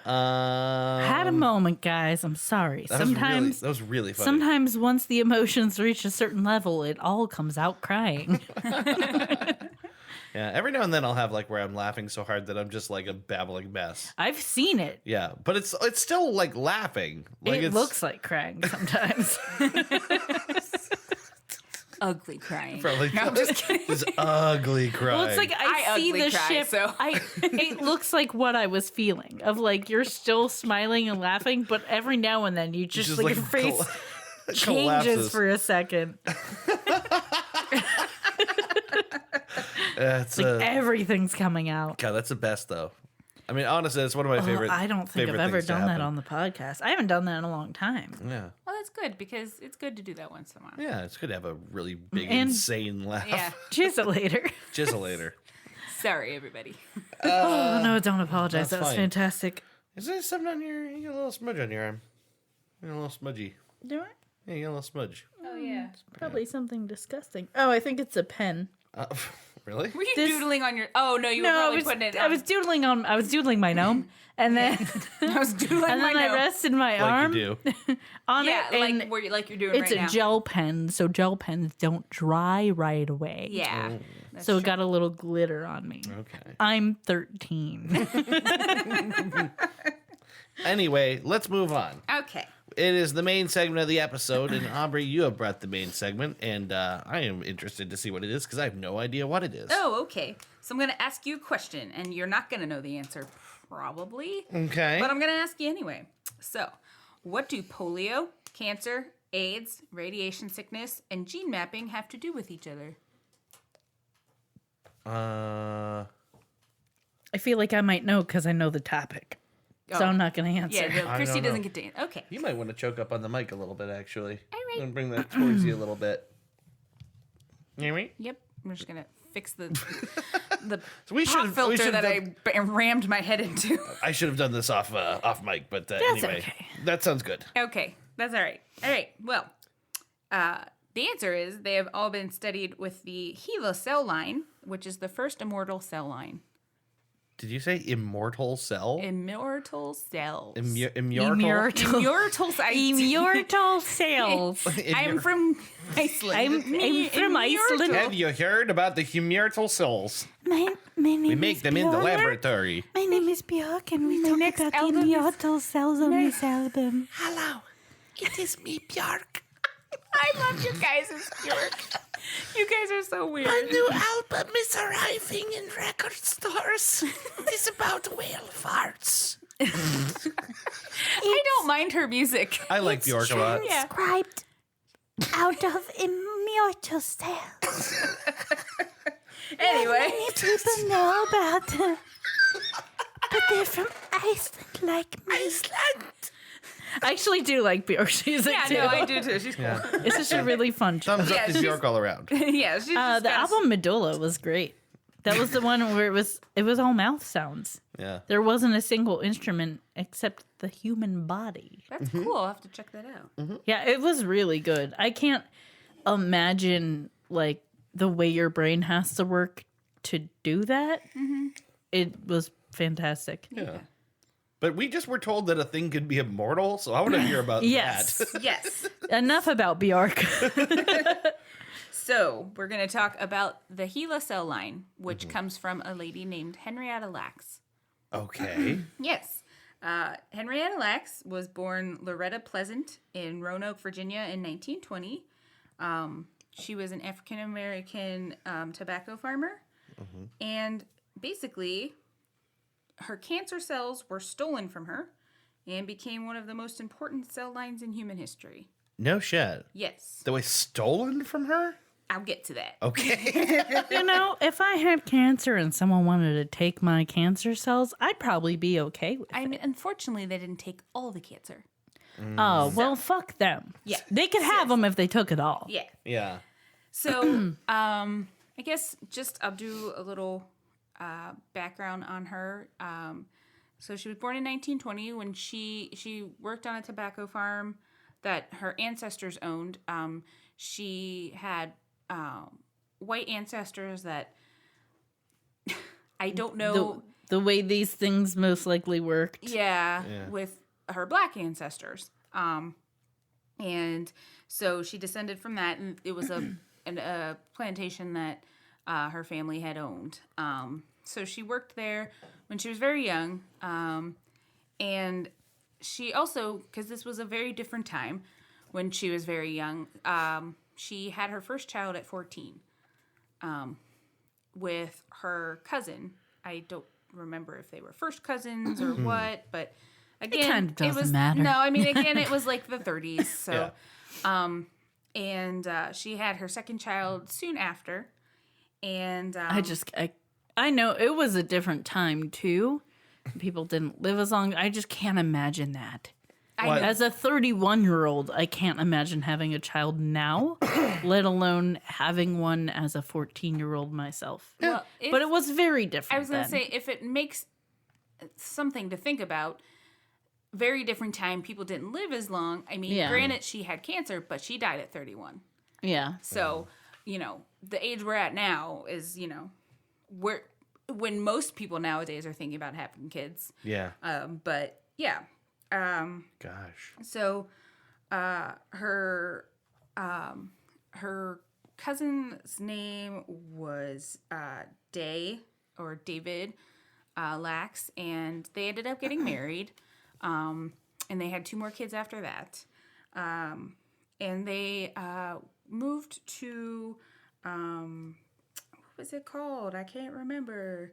Had a moment, guys. I'm sorry. That was really funny. Sometimes once the emotions reach a certain level, it all comes out crying. Yeah, every now and then I'll have like where I'm laughing so hard that I'm just like a babbling mess. I've seen it. Yeah, but it's still like laughing. Like It looks like crying sometimes. ugly crying. probably No, I'm just kidding. it's ugly crying. Well, it's like I see ugly the cry, shift. so- It looks like what I was feeling of like you're still smiling and laughing, but every now and then you just like your face changes collapses. for a second. It's Like everything's coming out. God, that's the best though. I mean, honestly, it's one of my favorite. I don't think I've favorite ever things to done that happen. on the podcast. I haven't done that in a long time. Yeah, Well, that's good because it's good to do that once in a while. yeah, it's good to have a really big, And- insane laugh. Yeah. Cheers it later. Chiselator. Sorry, everybody. Oh no, don't apologize. that's That was fine. fantastic. Is there something on your? You got a little smudge on your arm. You got a little smudgy. Do I? Yeah, you got a little smudge. Oh yeah. Probably something disgusting. Oh, I think it's a pen. Really? Were you This- doodling on your? Oh no, you were No, probably putting it. I was doodling my gnome, and then I was doodling and my then I nose. rested my arm Like you do. on Yeah, it, and like where you like you're doing it's right a now. gel pen, so gel pens don't dry right away. Yeah. Oh. that's So it true. got a little glitter on me. Okay. I'm 13. Anyway, let's move on. Okay. It is the main segment of the episode, and Aubrey, you have brought the main segment, and I am interested to see what it is because I have no idea what it is. Oh, okay. So I'm going to ask you a question, and you're not going to know the answer, probably. Okay. But I'm going to ask you anyway. So, what do polio, cancer, AIDS, radiation sickness, and gene mapping have to do with each other? I feel like I might know because I know the topic. So Oh. I'm not going to answer. Yeah, no, I Christy don't know. doesn't get to. Okay. You might want to choke up on the mic a little bit, actually. All right. And bring that towards you a little bit. You hear me? Yep. I'm just going to fix the So we pop should filter that I rammed my head into. I should have done this off mic, but anyway, okay. that sounds good. Okay, that's all right. All right. Well, the answer is they have all been studied with the HeLa cell line, which is the first immortal cell line. Did you say immortal cell? Immortal cells. Immortal? Immortal. Immortal cells. Immortal cells. I'm from Iceland. I'm from Iceland. Have you heard about the immortal cells? My name We make them in the laboratory. My name is Björk, and we talk next about the album is- immortal cells on this album. Hello, it is me, Björk. I love you guys as Bjork. You guys are so weird. New album is arriving in record stores. It's about whale farts. I don't mind her music. I like Björk a lot. Yeah. Transcribed out of immortal cells. Anyway. People know about them, but they're from Iceland, like me. Iceland. I actually do like Björk's music Yeah, too. no, I do too. She's cool. Yeah. It's just a really fun show. Thumbs Yeah, up to she's- Björk all around. Yeah, she's just The got a- album Medulla was great. That was the one where it was all mouth sounds. Yeah. There wasn't a single instrument except the human body. That's cool. I'll have to check that out. Yeah, it was really good. I can't imagine like the way your brain has to work to do that. It was fantastic. Yeah. But we just were told that a thing could be immortal, so I want to hear about Yes. that. Yes. Enough about Bjork. So we're going to talk about the Gila cell line, which comes from a lady named Henrietta Lacks. Okay. Yes. Henrietta Lacks was born Loretta Pleasant in Roanoke, Virginia in 1920. She was an African-American tobacco farmer. And basically, her cancer cells were stolen from her and became one of the most important cell lines in human history. No shit. Yes. That was stolen from her? I'll get to that. Okay. You know, if I had cancer and someone wanted to take my cancer cells, I'd probably be okay with it. I mean, unfortunately, they didn't take all the cancer. Oh, well, fuck them. Yeah. They could have them if they took it all. Yeah. Yeah. So, I guess just I'll do a little background on her. So she was born in 1920 when she worked on a tobacco farm that her ancestors owned. She had white ancestors that I don't know. The way these things most likely worked. Yeah, with her black ancestors. And so she descended from that, and it was a plantation that her family had owned. So she worked there when she was very young. And she also, because this was a very different time when she was very young, she had her first child at 14 with her cousin. I don't remember if they were first cousins or what, but again, kind of doesn't was matter. No, I mean, again, it was like the 30s. So, and she had her second child soon after. And I know it was a different time too. People didn't live as long. I just can't imagine that. What? As a 31-year-old, I can't imagine having a child now, let alone having one as a 14-year-old myself. well, But it was very different. I was going to then. say, if it makes something to think about, very different time. People didn't live as long. I mean, Yeah. granted, she had cancer, but she died at 31. Yeah. So, the age we're at now is, when most people nowadays are thinking about having kids. Yeah. But yeah. Gosh. So, her cousin's name was David Lax, and they ended up getting married. And they had 2 more kids after that. And they moved to what was it called? I can't remember.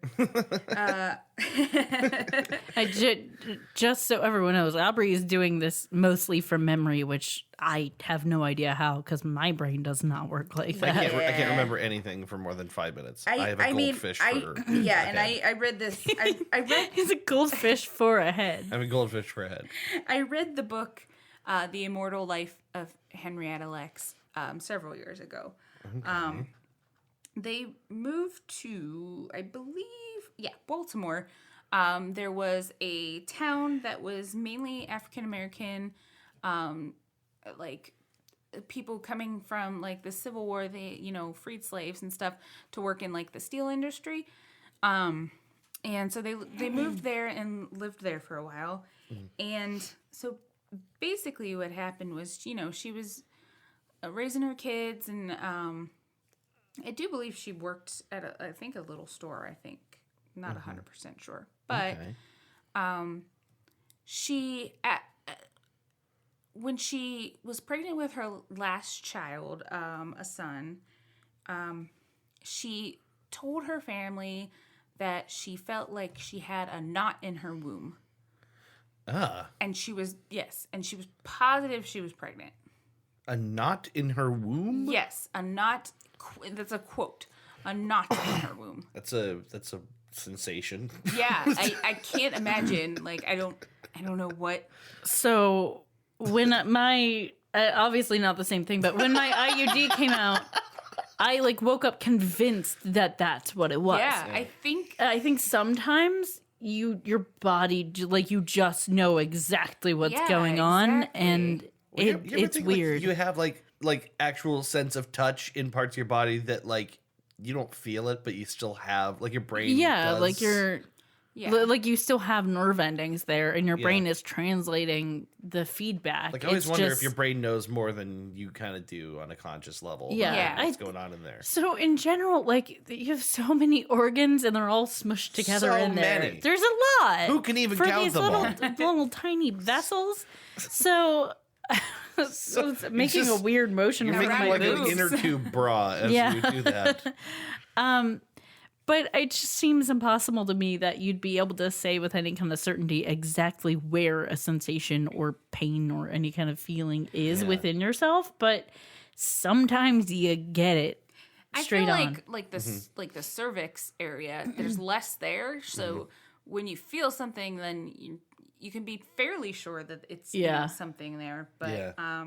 Just so everyone knows, Aubrey is doing this mostly from memory, which I have no idea how because my brain does not work like that. I can't remember anything for more than 5 minutes. I have a goldfish for yeah, a and head. I read this. I read It's a goldfish for a head. I have a goldfish for a head. I read the book, The Immortal Life of Henrietta Lacks, several years ago. Okay. They moved to, I believe, Baltimore. There was a town that was mainly African American, like people coming from like the Civil War. They, freed slaves and stuff to work in like the steel industry. And so they moved there and lived there for a while. And so basically what happened was, she was raising her kids, and I do believe she worked at a little store. I think, not 100% sure, but she when she was pregnant with her last child, a son, she told her family that she felt like she had a knot in her womb. And she was positive she was pregnant. A knot in her womb? Yes, a knot. That's a quote. A knot in her womb. That's a sensation. Yeah, I can't imagine. Like, I don't know what. So when my obviously not the same thing, but when my IUD came out, I woke up convinced that that's what it was. Yeah, I think sometimes your body like you just know exactly what's going on, and Well, you ever it's think, weird. Like, you have like actual sense of touch in parts of your body that like you don't feel it, but you still have like your brain. Yeah, does. like like you still have nerve endings there, and your Yeah. brain is translating the feedback. Like I always It's wonder just- if your brain knows more than you kind of do on a conscious level. Yeah. Yeah. What's going on in there? So in general, like you have so many organs, and they're all smushed together So in there. many. There's a lot. Who can even for count these them little, all? little tiny vessels? So, so it's making just- a weird motion You're with making my like boobs. an inner tube bra as Yeah. you do that. But it just seems impossible to me that you'd be able to say with any kind of certainty exactly where a sensation or pain or any kind of feeling is Yeah. within yourself. But sometimes you get it straight I feel on. like like the cervix area, there's less there. So when you feel something, then you can be fairly sure that it's something there. But Yeah.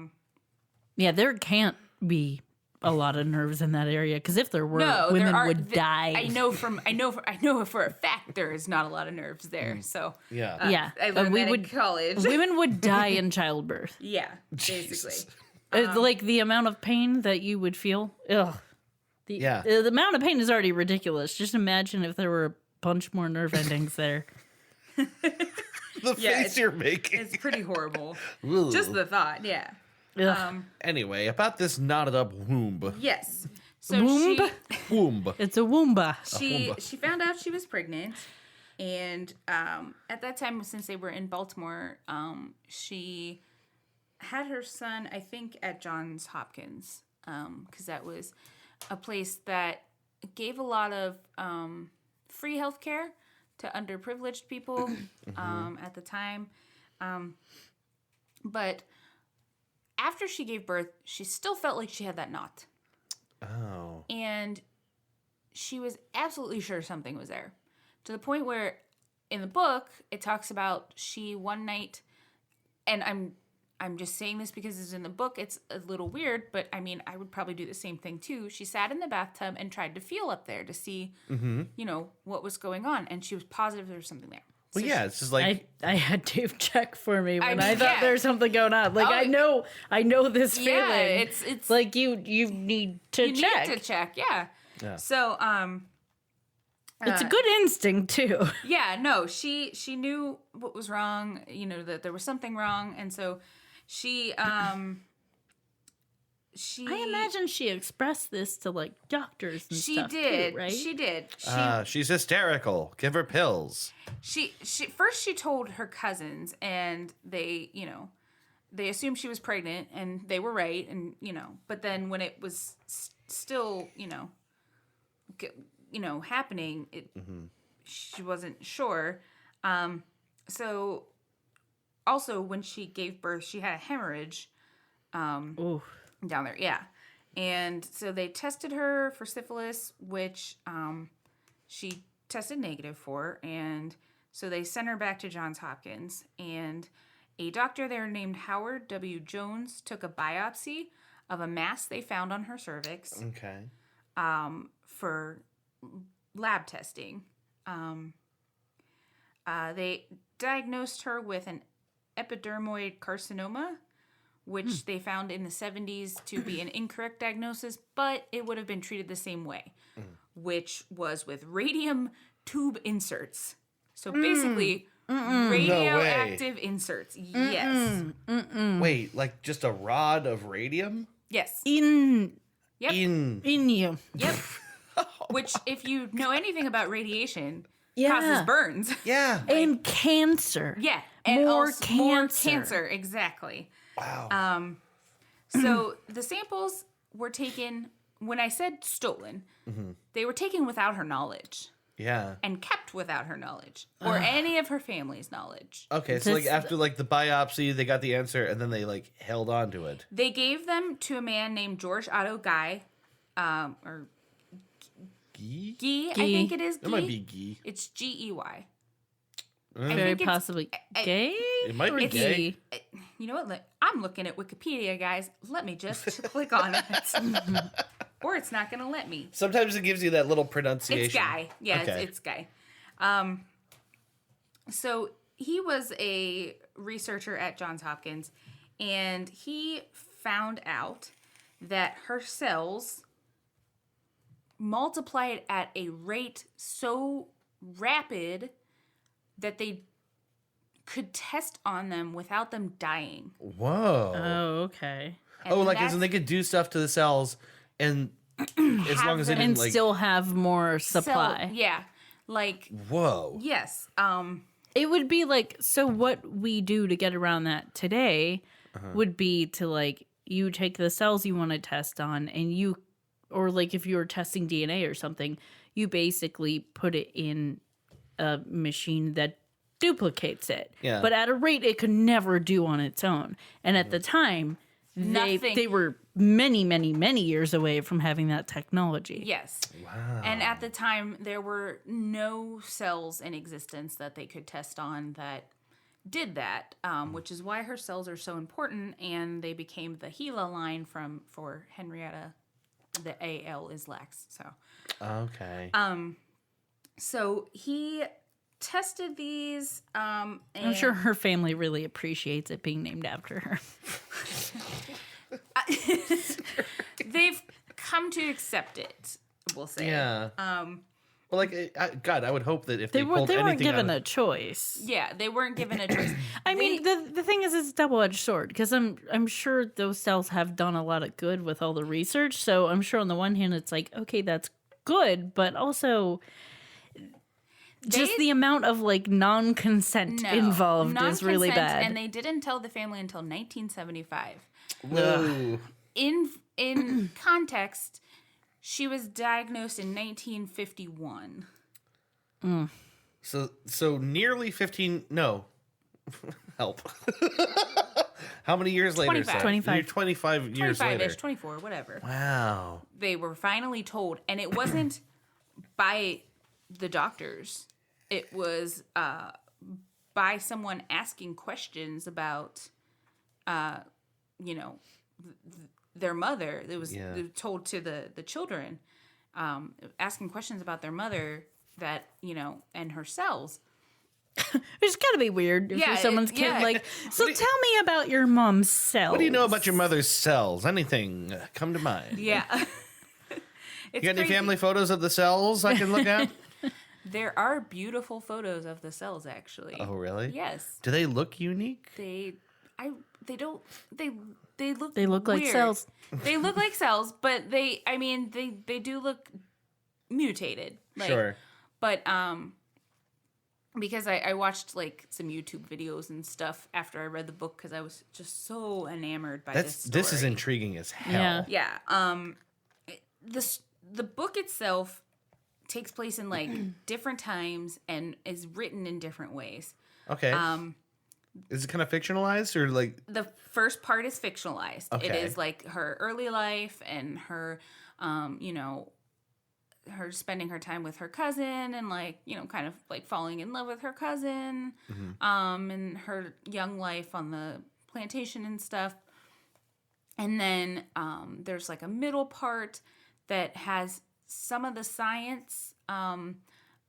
Yeah, there can't be a lot of nerves in that area, because if there were, no, women there are, would die. I know for a fact there is not a lot of nerves there. So Yeah. Yeah, I learned we that would. in college. Women would die in childbirth. Yeah, basically. Jesus. Like the amount of pain that you would feel. Ugh. Yeah. The amount of pain is already ridiculous. Just imagine if there were a bunch more nerve endings there. The Yeah, face you're making. It's pretty horrible. Ugh. Just the thought, yeah. Ugh. Anyway, about this knotted up womb. Yes. So Womb? Womb. It's a Woomba. she found out she was pregnant, and at that time, since they were in Baltimore, she had her son, I think, at Johns Hopkins, because that was a place that gave a lot of free healthcare to underprivileged people at the time. But after she gave birth, she still felt like she had that knot. Oh. And she was absolutely sure something was there. To the point where in the book, it talks about she one night, and I'm just saying this because it's in the book, it's a little weird, but I mean, I would probably do the same thing too. She sat in the bathtub and tried to feel up there to see, what was going on. And she was positive there was something there. Well, yeah, it's just like I had Dave check for me when I mean, thought yeah. there was something going on. Like I know this feeling. Yeah, it's like you need to check. need to check, yeah. Yeah. So It's a good instinct too. yeah, no, she knew what was wrong, that there was something wrong, and so she I imagine she expressed this to like doctors and she stuff did, too, right? she did. she's hysterical. Give her pills. She first she told her cousins, and they assumed she was pregnant, and they were right, and but then when it was still happening, she wasn't sure. So also when she gave birth, she had a hemorrhage Ooh. down there, yeah, and so they tested her for syphilis, which she tested negative for, and so they sent her back to Johns Hopkins, and a doctor there named Howard W. Jones took a biopsy of a mass they found on her cervix Okay. for lab testing. They diagnosed her with an epidermoid carcinoma, which they found in the 70s to be an incorrect diagnosis, but it would have been treated the same way, which was with radium tube inserts. So basically, radioactive inserts. Yes. Wait, like just a rod of radium Yes. In Yep. in you. Yep. Which, if you know anything about radiation, Yeah. causes burns. yeah. And cancer. Yeah. And More also more cancer. cancer. Exactly. Wow. So the samples were taken, when I said stolen, they were taken without her knowledge yeah. and kept without her knowledge or any of her family's knowledge. Okay, so like This- after like the biopsy, they got the answer and then they like held on to it. They gave them to a man named George Otto Guy, or Gee? Guy, I Guy. think it is Guy. It might be gee. It's Gey. Very think it's- possibly gay. It might be or gay. gee? You know what? I'm looking at Wikipedia, guys. Let me just click on it. Or it's not going to let me. Sometimes it gives you that little pronunciation. It's Guy. Yeah, Okay. it's Guy. So he was a researcher at Johns Hopkins, and he found out that her cells multiplied at a rate so rapid that they could test on them without them dying. Whoa. Oh, okay. Oh, like as in they could do stuff to the cells, and as long as they And didn't like. still have more supply. Yeah. Like, Whoa. yes. It would be like, so what we do to get around that today would be to like, you take the cells you want to test on and you, or like if you were testing DNA or something, you basically put it in a machine that duplicates it. Yeah. But at a rate it could never do on its own. And at the time, they were many, many, many years away from having that technology. Yes. Wow. And at the time, there were no cells in existence that they could test on that did that, which is why her cells are so important. And they became the Gila line for Henrietta. The AL is lax. So. Okay. So he tested these. And I'm sure her family really appreciates it being named after her. they've come to accept it. We'll say. Yeah. Well, like, God, I would hope that if they pulled They weren't anything given out a choice. Yeah, they weren't given a choice. I mean, the thing is, it's a double-edged sword because I'm sure those cells have done a lot of good with all the research. So I'm sure on the one hand, it's like, okay, that's good, but also just the amount of like non-consent involved is really bad. And they didn't tell the family until 1975. Whoa. In context, she was diagnosed in 1951. So nearly 15. No. Help. How many years later? 25. Seth? 25. 25 years later. 25-ish, 24, whatever. Wow. They were finally told, and it wasn't by the doctors. It was by someone asking questions about, their mother. It was told to the children, asking questions about their mother and her cells. It's gotta be weird if you're someone's kid. yeah. Like, so tell me about your mom's cells. What do you know about your mother's cells? Anything come to mind? Yeah. You got any family photos of the cells I can look at? There are beautiful photos of the cells, actually. Oh, really? Yes. Do they look unique? They look like weird. cells. They look like cells, but they do look mutated. Like, Sure. But because I watched like some YouTube videos and stuff after I read the book because I was just so enamored by this story. This is intriguing as hell. Yeah. Yeah. The book itself takes place in like different times and is written in different ways. Okay. Is it kind of fictionalized or like? The first part is fictionalized. Okay. It is like her early life and her, her spending her time with her cousin and like, kind of like falling in love with her cousin, and her young life on the plantation and stuff. And then there's like a middle part that has some of the science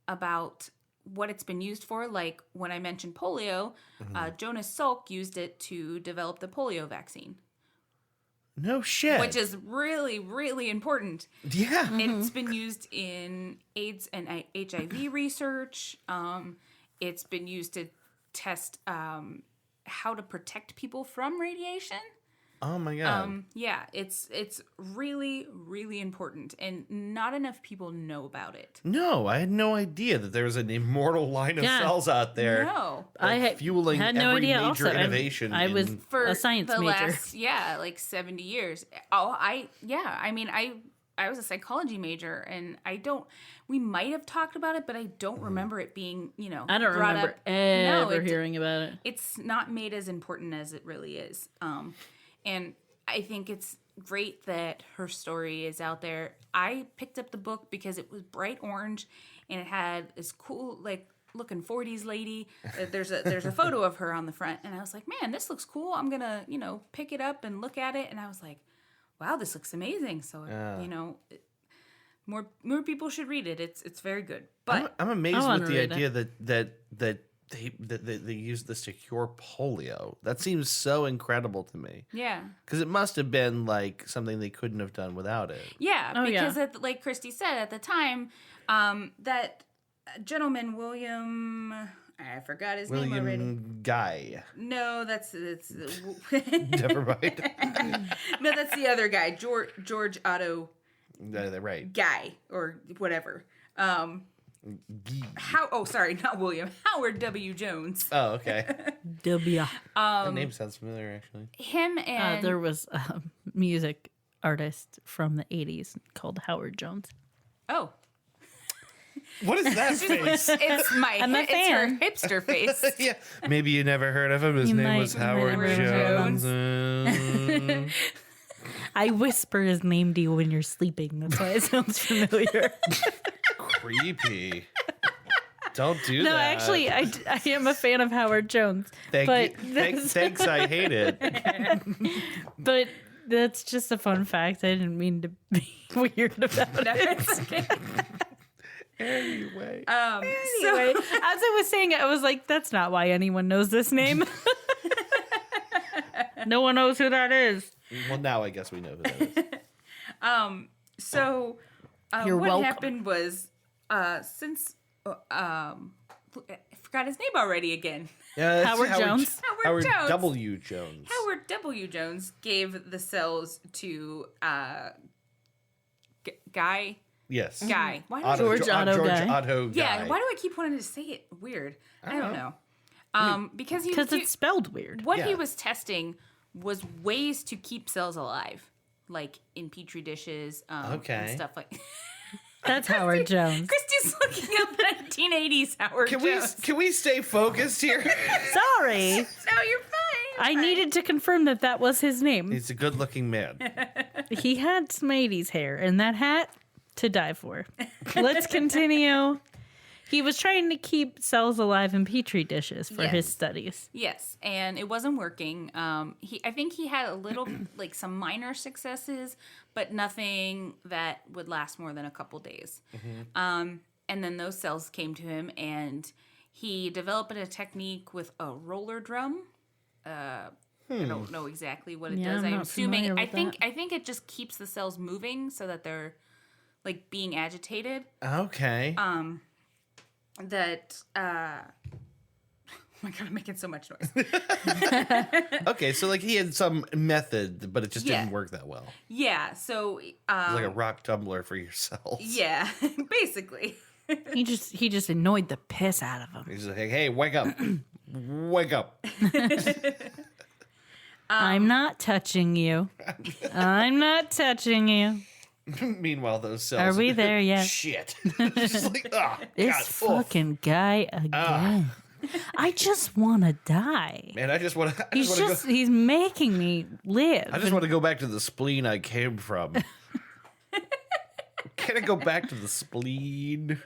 about what it's been used for. Like when I mentioned polio, Jonas Salk used it to develop the polio vaccine. No shit. Which is really, really important. Yeah. It's been used in AIDS and HIV research. It's been used to test how to protect people from radiation. Oh my God. Yeah, it's really, really important, and not enough people know about it. No, I had no idea that there was an immortal line of cells out there. No. Fueling had no every idea major also. innovation. I was For a science the major. last, like 70 years. I was a psychology major, and we might have talked about it, but I don't remember it being, I don't brought remember up. ever hearing about it. It's not made as important as it really is. And I think it's great that her story is out there. I picked up the book because it was bright orange and it had this cool, like, looking 40s lady. There's a photo of her on the front, and I was like, man, this looks cool. I'm gonna, pick it up and look at it. And I was like, wow, this looks amazing. So, more people should read it. It's very good. But I'm amazed with the idea that they used this to cure polio. That seems so incredible to me. Yeah. Because it must have been like something they couldn't have done without it. Yeah, Oh, because yeah. like Christy said at the time, that gentleman William, I forgot his name already. William Guy. No, that's Never mind. no, that's the other guy, George Otto They're right. Guy or whatever. Sorry, not William. Howard W. Jones. Oh, okay. W. That name sounds familiar, actually. Him and There was a music artist from the 80s called Howard Jones. oh, What is that face? it's my I'm a it's her fan. hipster face. Yeah, maybe you never heard of him. His You name might was Howard remember Jones. I whisper his name to you when you're sleeping. That's why it sounds familiar. Creepy. Don't do No, that. actually, I am a fan of Howard Jones. Thank but you. that's- Thanks, I hate it. But that's just a fun fact. I didn't mean to be weird about No, it. it's okay. Anyway. Anyway, as I was saying it, I was like, that's not why anyone knows this name. No one knows who that is. Well, now I guess we know who that is. So You're what welcome. happened was since I forgot his name already again. Yeah, it's Howard Jones? Howard Jones. W. Jones. Howard W. Jones gave the cells to Guy. Yes. Guy. Why do Otto, George Otto George Guy. Otto Guy. Yeah, why do I keep wanting to say it weird? I don't know. Because Because it's spelled weird. what he Yeah. was testing was ways to keep cells alive, like in petri dishes, Okay. and stuff like. That's Howard Jones. Christy's looking up 1980s Howard Jones. Can we stay focused here? Sorry. No, you're fine. I needed to confirm that was his name. He's a good-looking man. He had some 80s hair, and that hat, to die for. Let's continue. He was trying to keep cells alive in petri dishes for his studies. Yes, and it wasn't working. I think he had a little, like some minor successes, but nothing that would last more than a couple days. And then those cells came to him, and he developed a technique with a roller drum. I don't know exactly what it Yeah, does. I'm I'm not assuming. familiar I with think. I think it just keeps the cells moving so that they're like being agitated. Okay. That. Oh my god, I'm making so much noise. Okay, so like he had some method, but it just Yeah. didn't work that well. Yeah. So. It was like a rock tumbler for yourself. Yeah, basically. He just annoyed the piss out of him. He's like, hey, wake up. Wake up. I'm not touching you. I'm not touching you. Meanwhile, those cells. Are we there yet? Shit. Just like, oh, This God, oof. fucking guy again. I just want to die. Man, I just want to. He's making me live. I just want to go back to the spleen I came from. Can I go back to the spleen?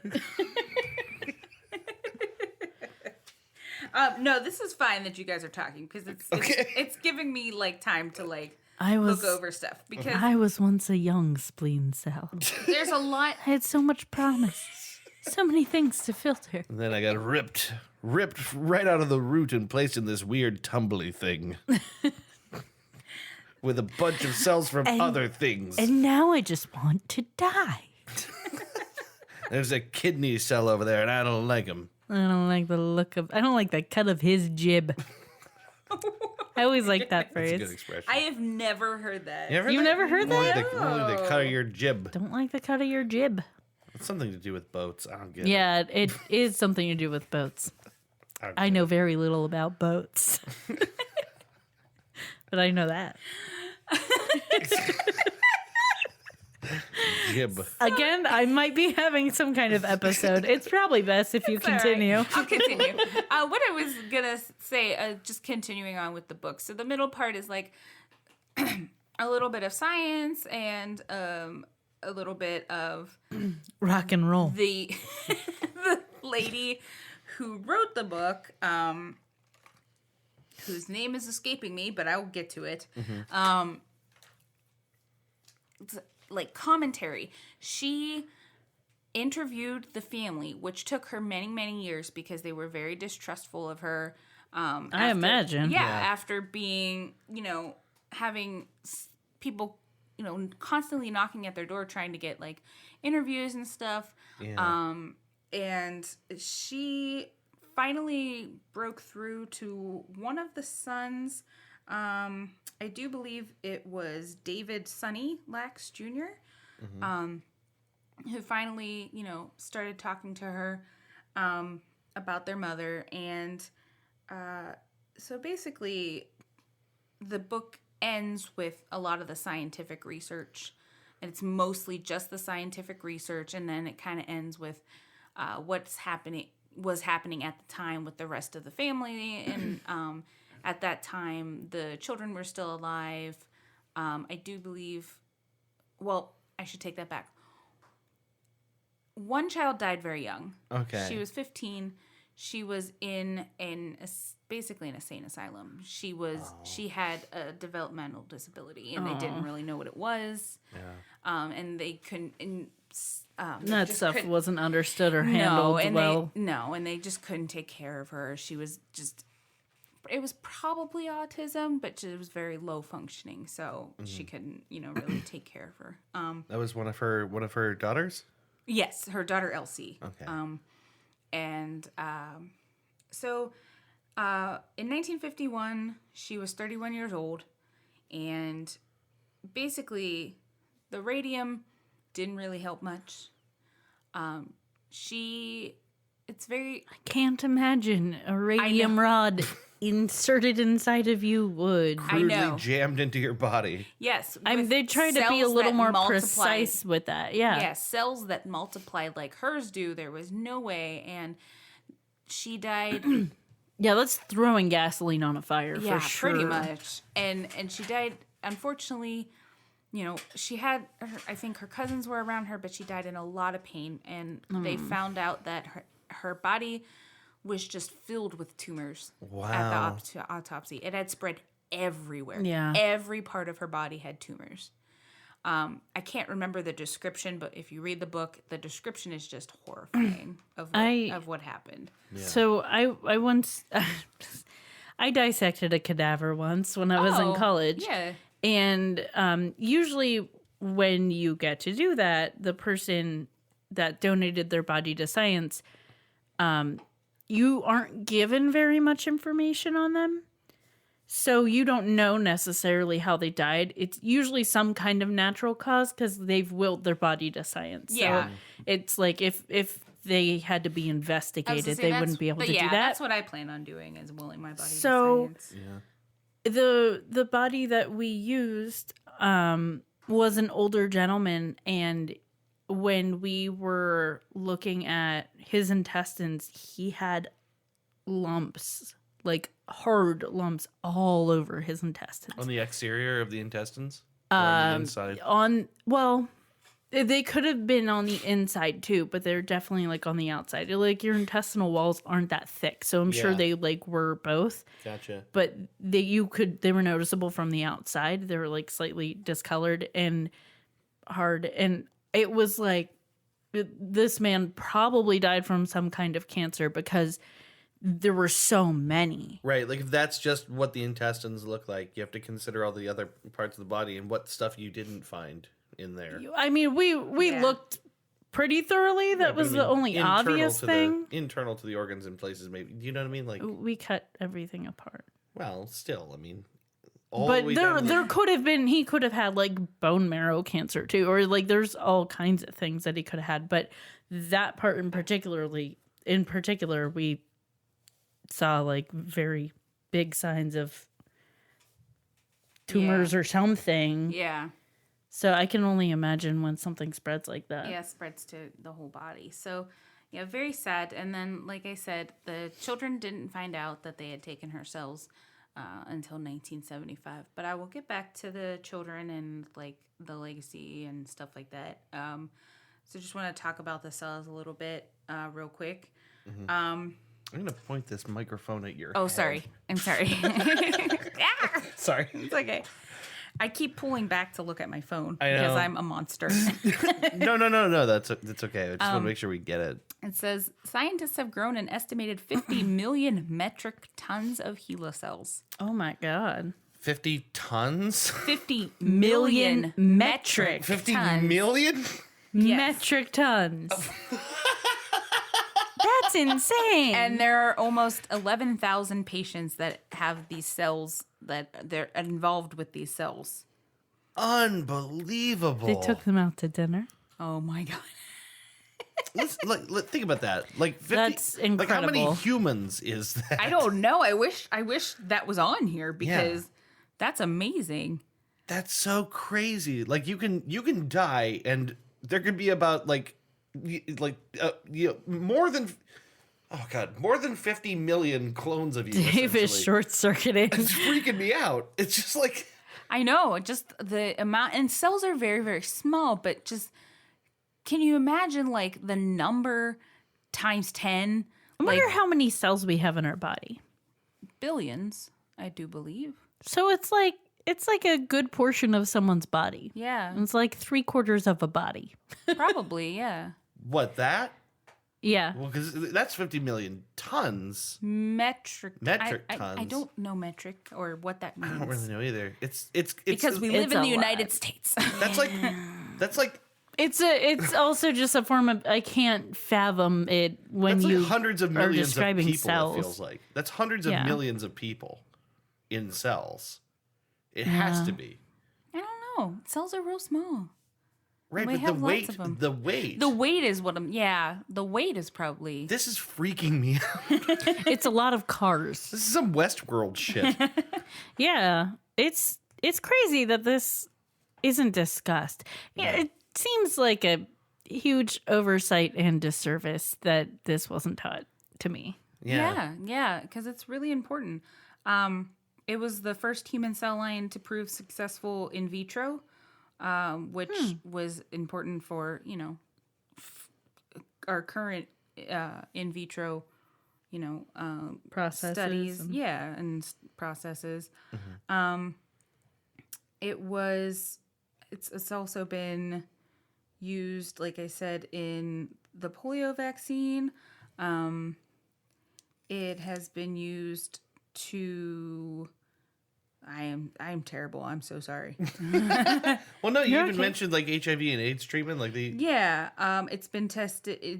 No, this is fine that you guys are talking because Okay. it's giving me like time to like I was look over stuff because I was once a young spleen cell. there's a lot. I had so much promise. So many things to filter. And then I got ripped right out of the root and placed in this weird tumbly thing. With a bunch of cells from other things. And now I just want to die. There's a kidney cell over there, and I don't like him. I don't like the cut of his jib. I always like that That's a good phrase. expression. I have never heard that. You've never heard that? Only the cut of your jib. Don't like the cut of your jib. It's something to do with boats. I don't get Yeah, it is something to do with boats. it. I know very little about boats. But I know that. Jib. Again, I might be having some kind of episode. It's probably best if you It's all right. continue. I'll continue. What I was gonna say, just continuing on with the book. So the middle part is like a little bit of science and a little bit of Rock and roll. the the lady who wrote the book, whose name is escaping me, but I'll get to it. It's like commentary. She interviewed the family, which took her many, many years because they were very distrustful of her. I imagine. Yeah, after being, having people, constantly knocking at their door trying to get, like, interviews and stuff. Yeah. And she finally broke through to one of the sons. I do believe it was David Sonny Lax Jr., who finally, started talking to her about their mother. And so basically, the book ends with a lot of the scientific research. And it's mostly just the scientific research. And then it kind of ends with was happening at the time with the rest of the family. And at that time, the children were still alive. I do believe, well, I should take that back. One child died very young. Okay. She was 15. She was basically an insane asylum. She had a developmental disability, and they didn't really know what it was. Yeah. And they couldn't. That stuff wasn't understood or handled well. And they just couldn't take care of her. She was just. It was probably autism, but it was very low functioning, so she couldn't, really take care of her. That was one of her daughters? Yes, her daughter Elsie. Okay. So in 1951, she was 31 years old, and basically the radium didn't really help much. It's very... I can't imagine a radium rod inserted inside of you would. Crudely jammed into your body. Yes. I mean, they try to be a little more precise with that. Yeah. Yeah, cells that multiplied like hers do. There was no way. And she died. Yeah, that's throwing gasoline on a fire for sure. Pretty much. And she died, unfortunately, she had, I think her cousins were around her, but she died in a lot of pain. And they found out that her body was just filled with tumors at the autopsy. It had spread everywhere. Yeah. Every part of her body had tumors. I can't remember the description, but if you read the book, the description is just horrifying of what happened. Yeah. So I once I dissected a cadaver once when I was in college. Yeah. And usually when you get to do that, the person that donated their body to science, you aren't given very much information on them. So you don't know necessarily how they died. It's usually some kind of natural cause because they've willed their body to science. Yeah. So it's like if they had to be investigated, they wouldn't be able to do that. That's what I plan on doing, is willing my body to science. The body that we used was an older gentleman, and when we were looking at his intestines, he had lumps, like hard lumps all over his intestines. On the exterior of the intestines? Or on the inside? They could have been on the inside too, but they're definitely like on the outside. Like your intestinal walls aren't that thick, so I'm sure they like were both. Gotcha. But they were noticeable from the outside. They were like slightly discolored and hard, and it was like this man probably died from some kind of cancer because there were so many. Right, like if that's just what the intestines look like, you have to consider all the other parts of the body and what stuff you didn't find in there. I mean, we looked pretty thoroughly. That was the only obvious thing. Internal to the organs and places, maybe. Do you know what I mean? Like we cut everything apart. Well, still, I mean, but there could have been. He could have had like bone marrow cancer too, or like there's all kinds of things that he could have had. But that part in particular, we saw like very big signs of tumors or something. Yeah. So I can only imagine when something spreads like that. Yeah, it spreads to the whole body. So, yeah, very sad. And then, like I said, the children didn't find out that they had taken her cells until 1975. But I will get back to the children and, like, the legacy and stuff like that. So just want to talk about the cells a little bit real quick. Mm-hmm. I'm going to point this microphone at your head. Sorry. I'm sorry. Sorry. It's okay. I keep pulling back to look at my phone I know. because I'm a monster. No. That's okay. I just want to make sure we get it. It says scientists have grown an estimated 50 million metric tons of HeLa cells. Oh my God. 50 tons? 50 Million million metric 50 tons. million? Yes. Metric tons. That's insane. And there are almost 11,000 patients that have these cells that they're involved with these cells. Unbelievable. they took them out to dinner. Oh my God. Think about that. Like 50, That's Like how many incredible. humans is that? I don't know. I wish that was on here because that's amazing. That's so crazy. Like you can die and there could be about more than more than 50 million clones of you. Dave is essentially. short circuiting. It's freaking me out. It's just like I know. Just the amount, and cells are very, very small, but just can you imagine like the number times 10? I wonder Like how many cells we have in our body. billions, I do believe. So it's like a good portion of someone's body. Yeah, It's like 3/4 of a body. probably. Yeah. what that? Yeah. Well, because that's 50 million tons. Metric Metric I tons. don't know metric or what that means. I don't really know either. It's because we live It's in a the United lot. States. that's like It's also just a form of I can't fathom it when that's you like hundreds of are millions of describing people. cells. It feels like that's hundreds of Yeah. millions of people in cells. It has Yeah. to be I don't know. Cells are real small. right. We But the have lots weight, of 'em. the weight, The weight is what I'm. Yeah, the weight is probably. This is freaking me out. It's a lot of cars. This is some Westworld shit. Yeah. It's crazy that this isn't discussed. Yeah, it seems like a huge oversight and disservice that this wasn't taught to me. Yeah, because it's really important. It was the first human cell line to prove successful in vitro, which was important for our current in vitro, Processes studies. and- Yeah, and processes. It's also been used, like I said, in the polio vaccine. It has been used to. I'm terrible. I'm so sorry. Well, no, you You're even okay. mentioned like HIV and AIDS treatment, like the Yeah, it's been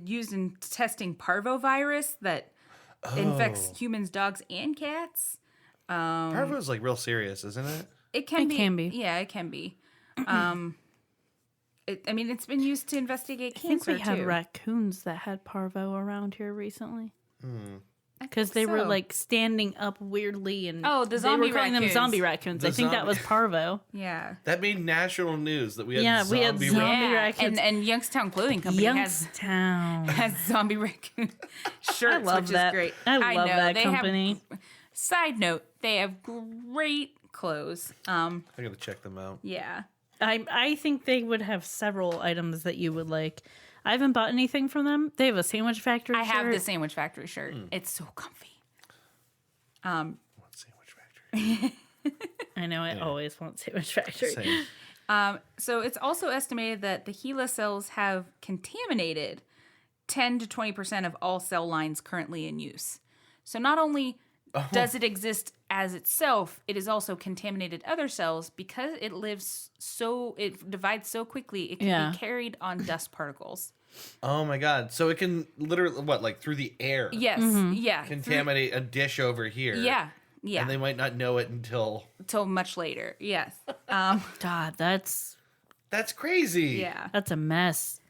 used in testing parvovirus that infects humans, dogs, and cats. parvo is like real serious, isn't it? It can be. be. Yeah, it can be. It's been used to investigate I think cancer we had too. raccoons that had parvo around here recently. I Because think they were so. like standing up weirdly and Oh, the zombie they were calling them raccoons. zombie raccoons. The I think that zombie- was parvo. Yeah. That made national news that we had Yeah, we had zombie zombie Yeah, raccoons. and Youngstown Clothing Company Youngstown. has zombie raccoon shirts, I love which that. is great. I love know, that they company. Side note, they have great clothes. I gotta check them out. Yeah. I think they would have several items that you would like. I haven't bought anything from them. They have a Sandwich Factory I have shirt. the Sandwich Factory shirt. It's so comfy. What Sandwich Factory? I know. I always want Sandwich Factory. Same. So it's also estimated that the HeLa cells have contaminated 10 to 20% of all cell lines currently in use. So not only does it exist as itself, it has also contaminated other cells because it divides so quickly, it can be carried on dust particles. Oh my god! So it can literally like through the air? Yes, yeah. Contaminate a dish over here. Yeah. And they might not know it until Till much later. Yes. God, that's crazy. Yeah. a mess.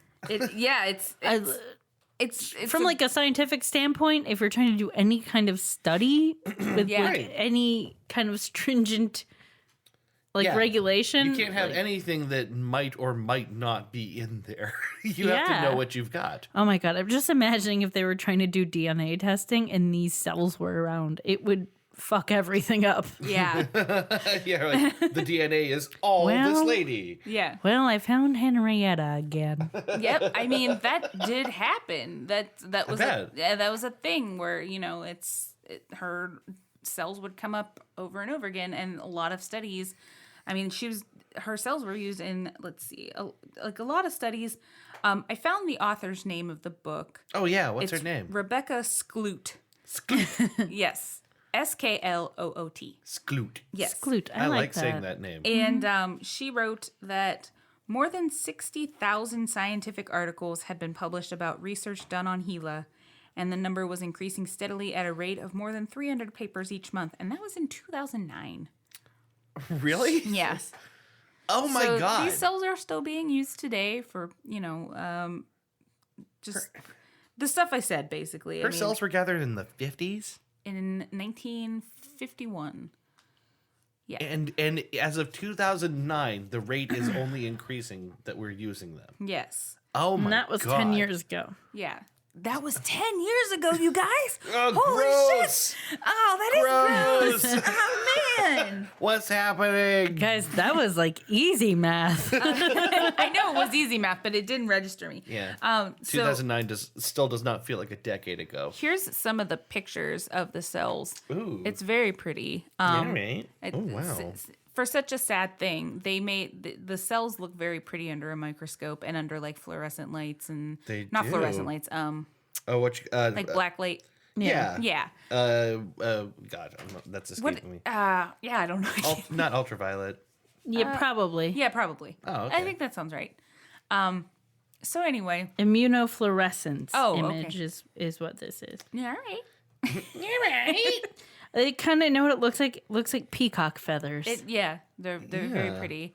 It's From like a scientific standpoint, if you're trying to do any kind of study with Yeah. like Right. any kind of stringent Yeah. regulation, You can't have like- anything that might or might not be in there. You have to Yeah. know what you've got. Oh my god! I'm just imagining if they were trying to do DNA testing and these cells were around, it would fuck everything up. yeah. Yeah, like, the DNA is all this Well- lady. Yeah. Well, I found Henrietta again. Yep. I mean, that did happen. That was bet. that was a thing where her cells would come up over and over again, and a lot of studies. I mean, she was her cells were used in, let's see, a lot of studies. I found the author's name of the book. Oh, yeah. What's It's her name? Rebecca Skloot. Skloot. Yes. Skloot. Skloot. Yes. Glute. I like that. saying that name. And she wrote that more than 60,000 scientific articles had been published about research done on Gila, and the number was increasing steadily at a rate of more than 300 papers each month, and that was in 2009. Really? Yes. Oh, my So God. these cells are still being used today for, just the stuff I said, basically. Her cells were gathered in the 50s? In 1951. Yeah. And as of 2009, the rate is only increasing that we're using them. Yes. Oh, my God. And that was 10 years ago. Yeah. That was 10 years ago, you guys. Oh, Holy gross. shit. Oh, that is Gross. gross. Oh, man. What's happening? Guys, that was like easy math. I know it was easy math, but it didn't register me. Yeah. So 2009 still does not feel like a decade ago. here's some of the pictures of the cells. Ooh. It's very pretty. All right. It- Oh, wow. For such a sad thing, they made the cells look very pretty under a microscope and under like fluorescent lights and They not do. fluorescent lights, Oh, like black light. yeah. Yeah. God, that's What? escaping me. Yeah, I don't know. Not ultraviolet. Yeah, probably. Yeah, probably. Oh, okay. I think that sounds right. So anyway, Immunofluorescence Oh, okay. image is what this is. yeah, all right. I kind of know what it looks like. It looks like peacock feathers. They're very Yeah. pretty.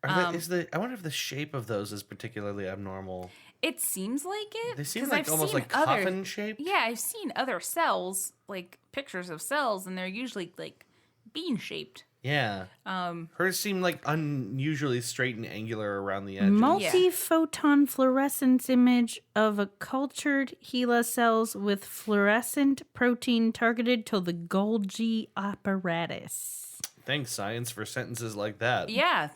I wonder if the shape of those is particularly abnormal. It seems like it. They seem 'cause like I've almost seen like coffin shaped. Yeah, I've seen other cells, like pictures of cells, and they're usually like bean shaped. Yeah. Hers seem like unusually straight and angular around the edges. Multi-photon fluorescence image of a cultured HeLa cells with fluorescent protein targeted to the Golgi apparatus. Thanks, science, for sentences like that. Yeah,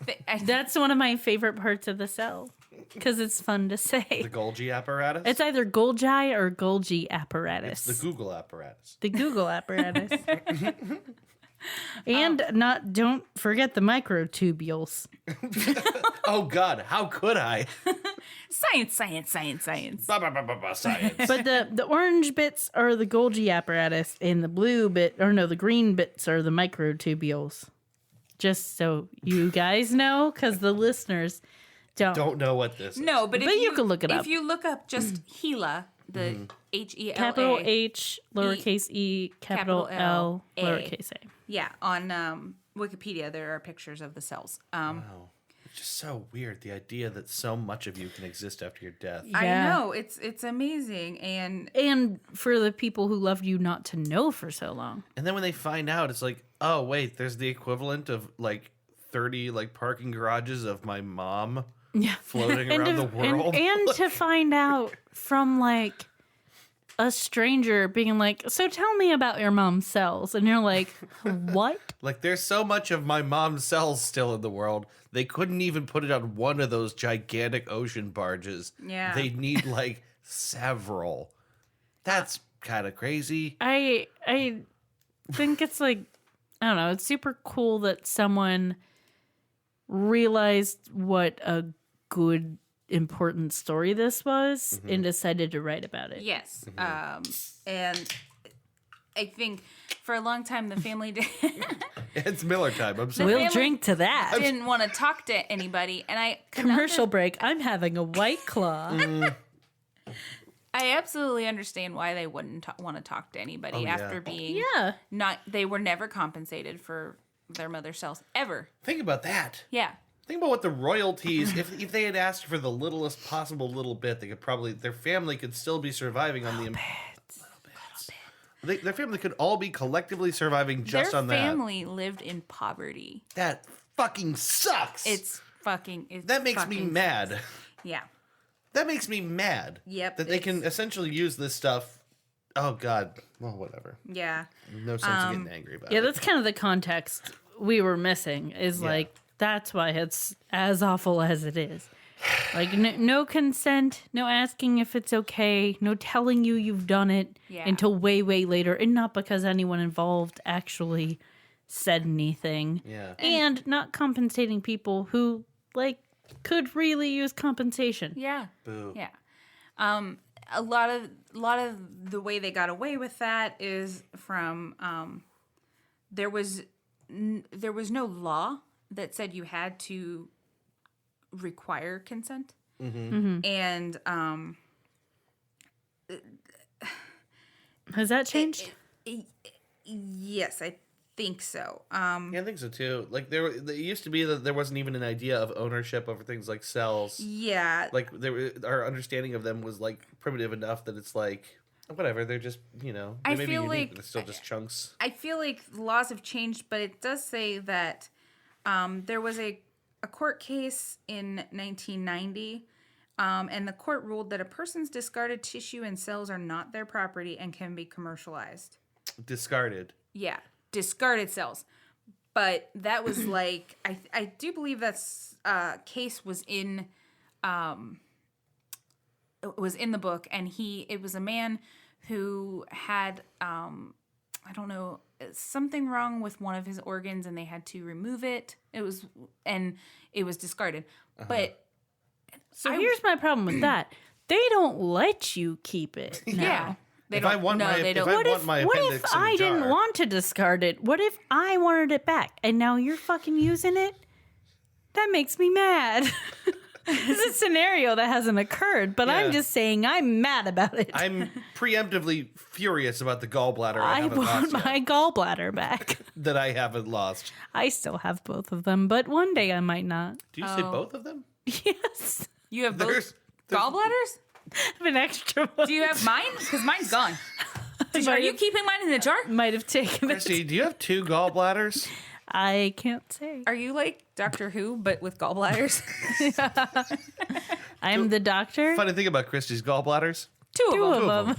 That's one of my favorite parts of the cell because it's fun to The say. Golgi apparatus? It's either Golgi or Golgi apparatus. It's the Google apparatus. The Google apparatus. And don't forget the microtubules. Oh, God, how could I? science. Science. But the orange bits are the Golgi apparatus, and the green bits are the microtubules. Just so you guys know, because the listeners Don't know what this is. No, but you can look it up. If you look up just HeLa, the HeLa, Capital H, lowercase e, capital L, A. lowercase a. yeah, on Wikipedia there are pictures of the cells. Wow. It's just so weird, the idea that so much of you can exist after your death. I Yeah. know it's amazing, And for the people who loved you not to know for so long. And then when they find out, it's like, oh, wait, there's the equivalent of like 30 like parking garages of my mom Yeah. floating around the world. And to find out from like a stranger being like, so tell me about your mom's cells. And you're like, what? Like, there's so much of my mom's cells still in the world. They couldn't even put it on one of those gigantic ocean barges. Yeah. They need like several. That's kind of crazy. I think it's like, I don't know, it's super cool that someone realized what a good, important story this was and decided to write about it. yes, and I think for a long time the family It's Miller time. I'm sorry. We'll family drink to that. didn't want to talk to anybody, and I can Commercial break. I'm having a White Claw. I absolutely understand why they wouldn't want to talk to anybody Oh, yeah. after being Yeah. they were never compensated for their mother's cells ever. Think about that. Yeah. Think about what the royalties, if they had asked for the littlest possible little bit, they could probably, their family could still be surviving on the little bits. Their family could all be collectively surviving just Their on that. family lived in poverty. That fucking sucks. It's That makes me mad. Yeah. That makes me mad. Yep, That they can essentially use this stuff. Oh, God. Well, whatever. Yeah. No sense of getting angry about Yeah, it. that's kind of the context we were missing is Yeah. like, that's why it's as awful as it is. Like, no consent, no asking if it's okay, no telling you've done it Yeah. until way, way later. And not because anyone involved actually said anything. Yeah. And not compensating people who, like, could really use compensation. Yeah. Boo. Yeah. A lot of the way they got away with that is from there was no law that said you had to require consent. And Has that changed? yes, I think so. Yeah, I think so too. Like there used to be that there wasn't even an idea of ownership over things like cells. Yeah. Like our understanding of them was like primitive enough that it's like whatever. They're just they I may be feel unique, like- but they're still just chunks. I feel like laws have changed, but it does say that there was a court case in 1990, and the court ruled that a person's discarded tissue and cells are not their property and can be commercialized. Discarded. Yeah, discarded cells. But that was like I do believe that's case was in the book, and it was a man who had I don't know, something wrong with one of his organs, and they had to remove it. It was discarded. But So here's my problem with that. They don't let you keep it now. yeah, they If don't. I want no, my- they if don't. I What want if, my what if appendix in a I didn't jar. want to discard it? What if I wanted it back and now you're fucking using it? That makes me mad. This is a scenario that hasn't occurred, but Yeah. I'm just saying I'm mad about it. I'm preemptively furious about the gallbladder I I haven't want lost my yet, gallbladder back. that I haven't lost. I still have both of them, but one day I might not. Do you say both of them? Yes. You have both There's- gallbladders? I have an extra one. Do you have mine? Because mine's gone. Are you keeping mine in the jar? Might have taken it. Christy, do you have 2 gallbladders? I can't say. Are you like Doctor Who but with gallbladders? I'm the doctor. Funny thing about Christy's gallbladders. Two Two of them.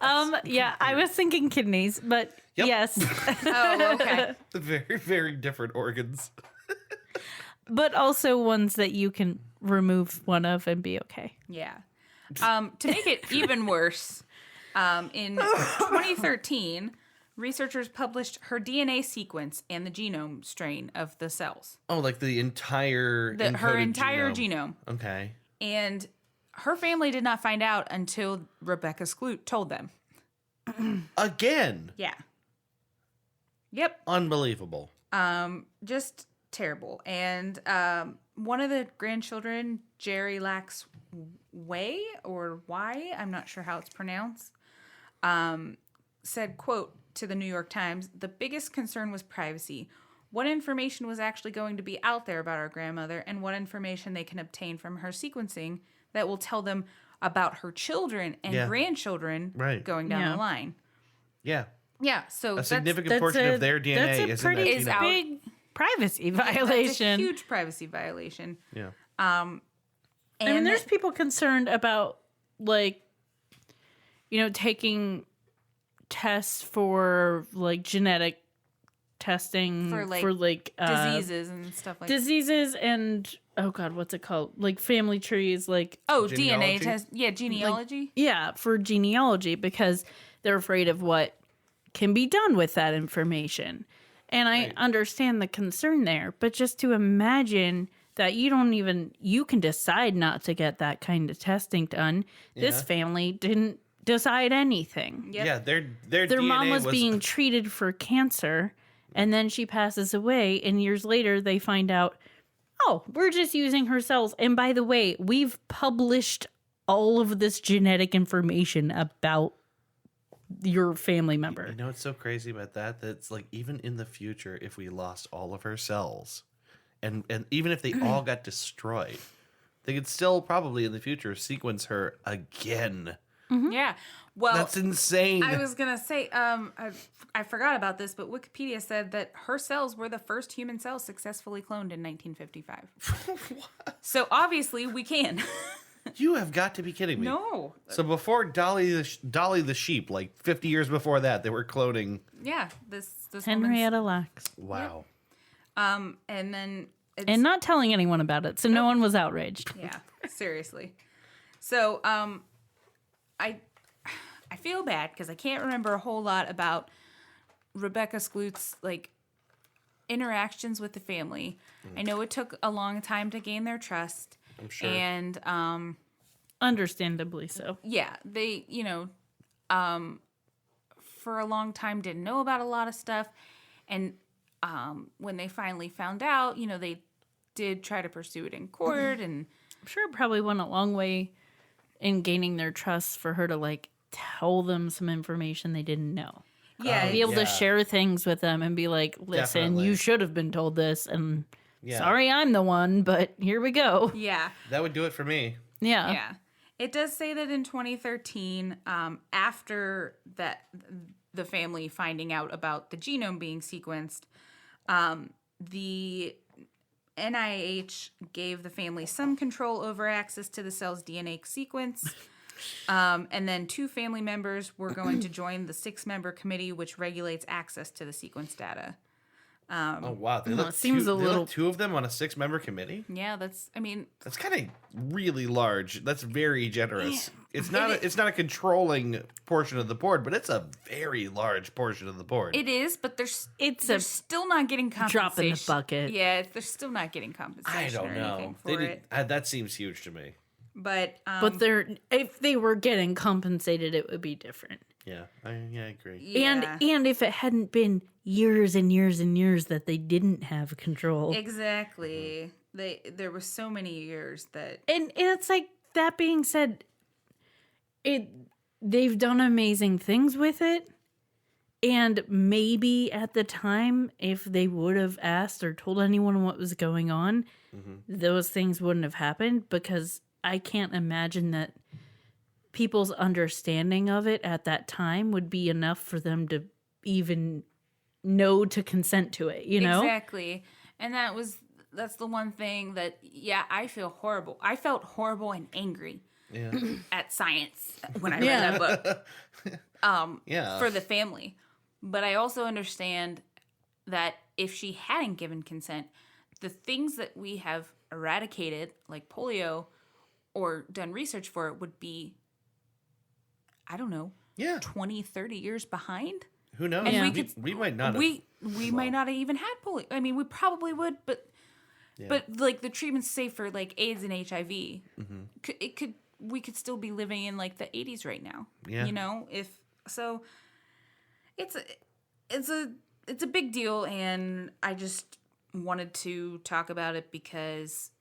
of them. Yeah, I was thinking kidneys, but Yep. yes. Oh, okay. Very, very different organs. But also ones that you can remove one of and be okay. Yeah. To make it even worse, in 2013, researchers published her DNA sequence and the genome strain of the cells. Oh, like the entire Her encoded entire genome. Okay. And her family did not find out until Rebecca Skloot told them. Again. Yeah. Yep. Unbelievable. Just terrible. And one of the grandchildren, Jerry Lax Way or Y, I'm not sure how it's pronounced, said, quote, to the New York Times, "The biggest concern was privacy. What information was actually going to be out there about our grandmother, and what information they can obtain from her sequencing that will tell them about her children and Yeah. grandchildren Right. going down Yeah. the line." Yeah. Yeah, so A significant portion of their DNA that's a is in that pretty Is genome. out. big privacy that's a violation. huge privacy violation. Yeah. And I mean, there's people concerned about, like, taking tests for, like, genetic testing For, like, diseases and stuff like that. diseases and, oh God, what's it called? Like, family trees, like, Oh, Genealogy? DNA test. Yeah, genealogy. yeah, for genealogy because they're afraid of what can be done with that information. And I understand the concern there, but just to imagine that you can decide not to get that kind of testing done. This Yeah. family didn't decide anything. Yep. Yeah, their Their DNA mom was being treated for cancer, and then she passes away, and years later they find out, oh, we're just using her cells. And by the way, we've published all of this genetic information about your family member. You know what's so crazy about that? That's like even in the future, if we lost all of her cells, and even if they all got destroyed, they could still probably in the future sequence her again. Yeah. Well, That's insane. I was gonna say, I forgot about this, but Wikipedia said that her cells were the first human cells successfully cloned in 1955. So obviously we can. You have got to be kidding me. No. So before Dolly the sheep, like 50 years before that, they were cloning. Yeah. This woman's- Henrietta Lacks. Wow. and then it's, And not telling anyone about it, so no one was outraged. yeah, seriously. So I feel bad because I can't remember a whole lot about Rebecca Skloot's like interactions with the family. I know it took a long time to gain their trust. I'm sure. And Understandably so. yeah, they, for a long time didn't know about a lot of stuff. And when they finally found out, they did try to pursue it in court. And I'm sure it probably went a long way in gaining their trust for her to like tell them some information they didn't know. yeah, Be able Yeah. to share things with them and be like, listen, Definitely. you should have been told this. And Yeah. sorry, I'm the one, but here we go. yeah. That would do it for me. Yeah. Yeah. It does say that in 2013, after that, the family finding out about the genome being sequenced, the NIH gave the family some control over access to the cell's DNA sequence. And then 2 family members were going to join the 6-member committee, which regulates access to the sequence data. Oh wow, they it let seems two, a they let little- 2 of them on a 6-member committee. Yeah, that's That's kind of really large. That's very generous. It's not. It's not a controlling portion of the board, but it's a very large portion of the board. it is, but It's they're still not getting compensation. drop in the bucket. Yeah, they're still not getting compensation. I don't or know. anything They for did, it. that seems huge to me. But But if they were getting compensated, it would be different. Yeah, I agree. yeah. And if it hadn't been years and years and years that they didn't have control. Exactly. There were so many years that And it's like, that being said, they've done amazing things with it. And maybe at the time, if they would have asked or told anyone what was going on, those things wouldn't have happened, because I can't imagine that people's understanding of it at that time would be enough for them to even know to consent to it, you know? exactly. And that's the one thing that I feel horrible. I felt horrible and angry Yeah, at science when I read that book. yeah. For the family. But I also understand that if she hadn't given consent, the things that we have eradicated, like polio, or done research for it, would be, I don't know, Yeah. 20, 30 years behind. Who knows? And We might not. We might not have even had polio. I mean, we probably would, but like the treatment's safe for like AIDS and HIV. We could still be living in like the 80s right now. Yeah. You know, if so, it's a big deal, and I just wanted to talk about it because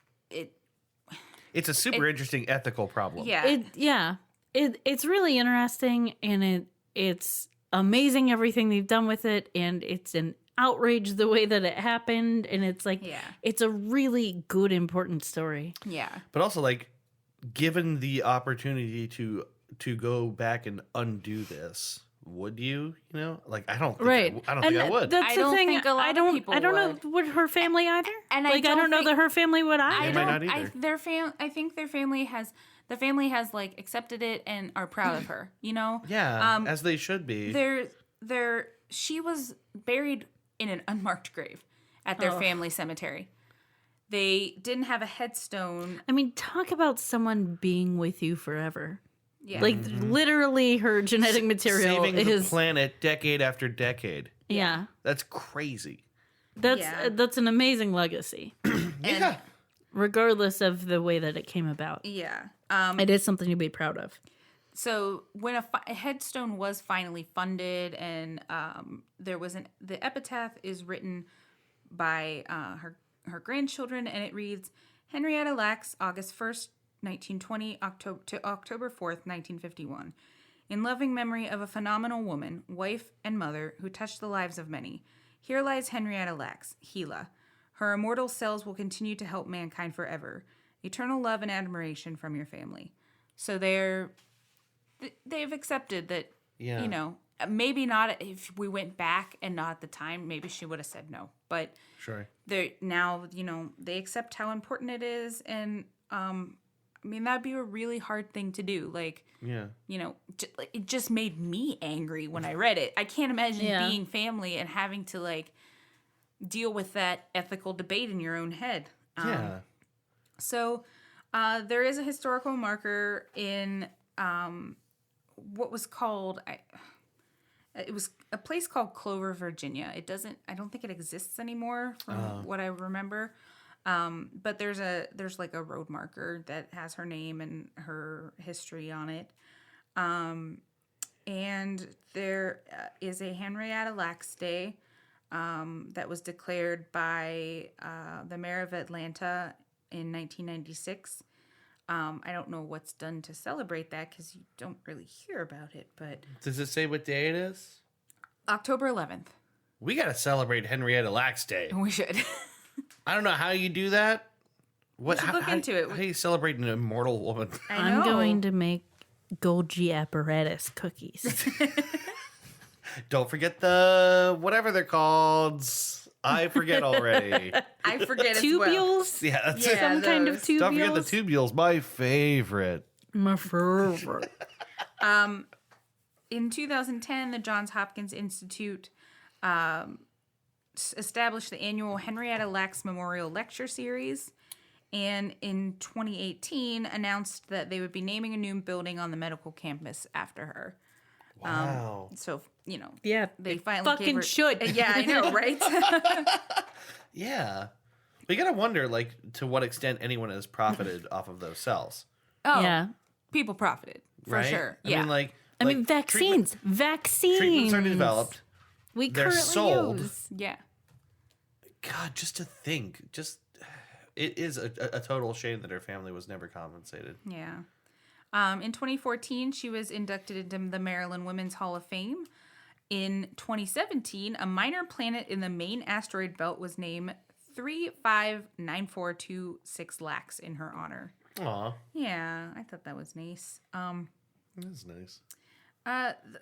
It's a super interesting ethical problem. It's really interesting, and it's amazing everything they've done with it, and it's an outrage the way that it happened, and it's like it's a really good, important story. Yeah. But also, like, given the opportunity to go back and undo this, would you? You know, like, I don't think I don't think I would. That's I the don't thing. think a lot I of don't. people I don't would. know. Would her family either? And I like, I don't don't know think- that her family would either. They might not either. I think their family has like accepted it and are proud of her. You know. Yeah, as they should be. She was buried in an unmarked grave at their family cemetery. They didn't have a headstone. I mean, talk about someone being with you forever. Yeah. Like, literally, her genetic material Saving the is. planet decade after decade. Yeah, That's crazy. that's an amazing legacy, Yeah. regardless of the way that it came about. Yeah. It is something to be proud of. So when a headstone was finally funded, and the epitaph is written by her grandchildren, and it reads, Henrietta Lacks, August 1st, 1920 to October 4th, 1951. In loving memory of a phenomenal woman, wife, and mother who touched the lives of many, here lies Henrietta Lacks, Gila. Her immortal cells will continue to help mankind forever. Eternal love and admiration from your family. So they've accepted that, Yeah. you know, maybe not if we went back and not at the time, maybe she would have said no. But Sure. they now, you know, they accept how important it is. And, I mean, that'd be a really hard thing to do. Like, Yeah. you know, it just made me angry when I read it. I can't imagine being family and having to, like, deal with that ethical debate in your own head. Yeah. So there is a historical marker in what was called, It was a place called Clover, Virginia. I don't think it exists anymore from what I remember. But there's like a road marker that has her name and her history on it. And there is a Henrietta Lacks Day that was declared by the mayor of Atlanta in 1996. I don't know what's done to celebrate that because you don't really hear about it, but... Does it say what day it is? October 11th. We got to celebrate Henrietta Lacks Day. We should. I don't know how you do that. What? should look into it. How do you celebrate an immortal woman? I'm going to make Golgi apparatus cookies. Don't forget the whatever they're called. I forget already. I forget as well. Tubules? Yeah, that's Yeah, it. Some kind of those. tubules? Don't forget the tubules. My favorite. My favorite. In 2010, the Johns Hopkins Institute established the annual Henrietta Lacks Memorial Lecture Series, and in 2018 announced that they would be naming a new building on the medical campus after her. Wow. So, you know, Yeah, they finally fucking gave her, should. Yeah, I know, right? Yeah. But you got to wonder, like, to what extent anyone has profited off of those cells. Oh, Yeah. people profited for Right? sure. I Yeah. mean, Vaccines. Vaccines. Treatments are developed. We They're currently sold. use. Yeah. God, just to think. It is a total shame that her family was never compensated. Yeah. In 2014, she was inducted into the Maryland Women's Hall of Fame. In 2017, a minor planet in the main asteroid belt was named 359426 Lax in her honor. Aw. Yeah, I thought that was nice. That's nice.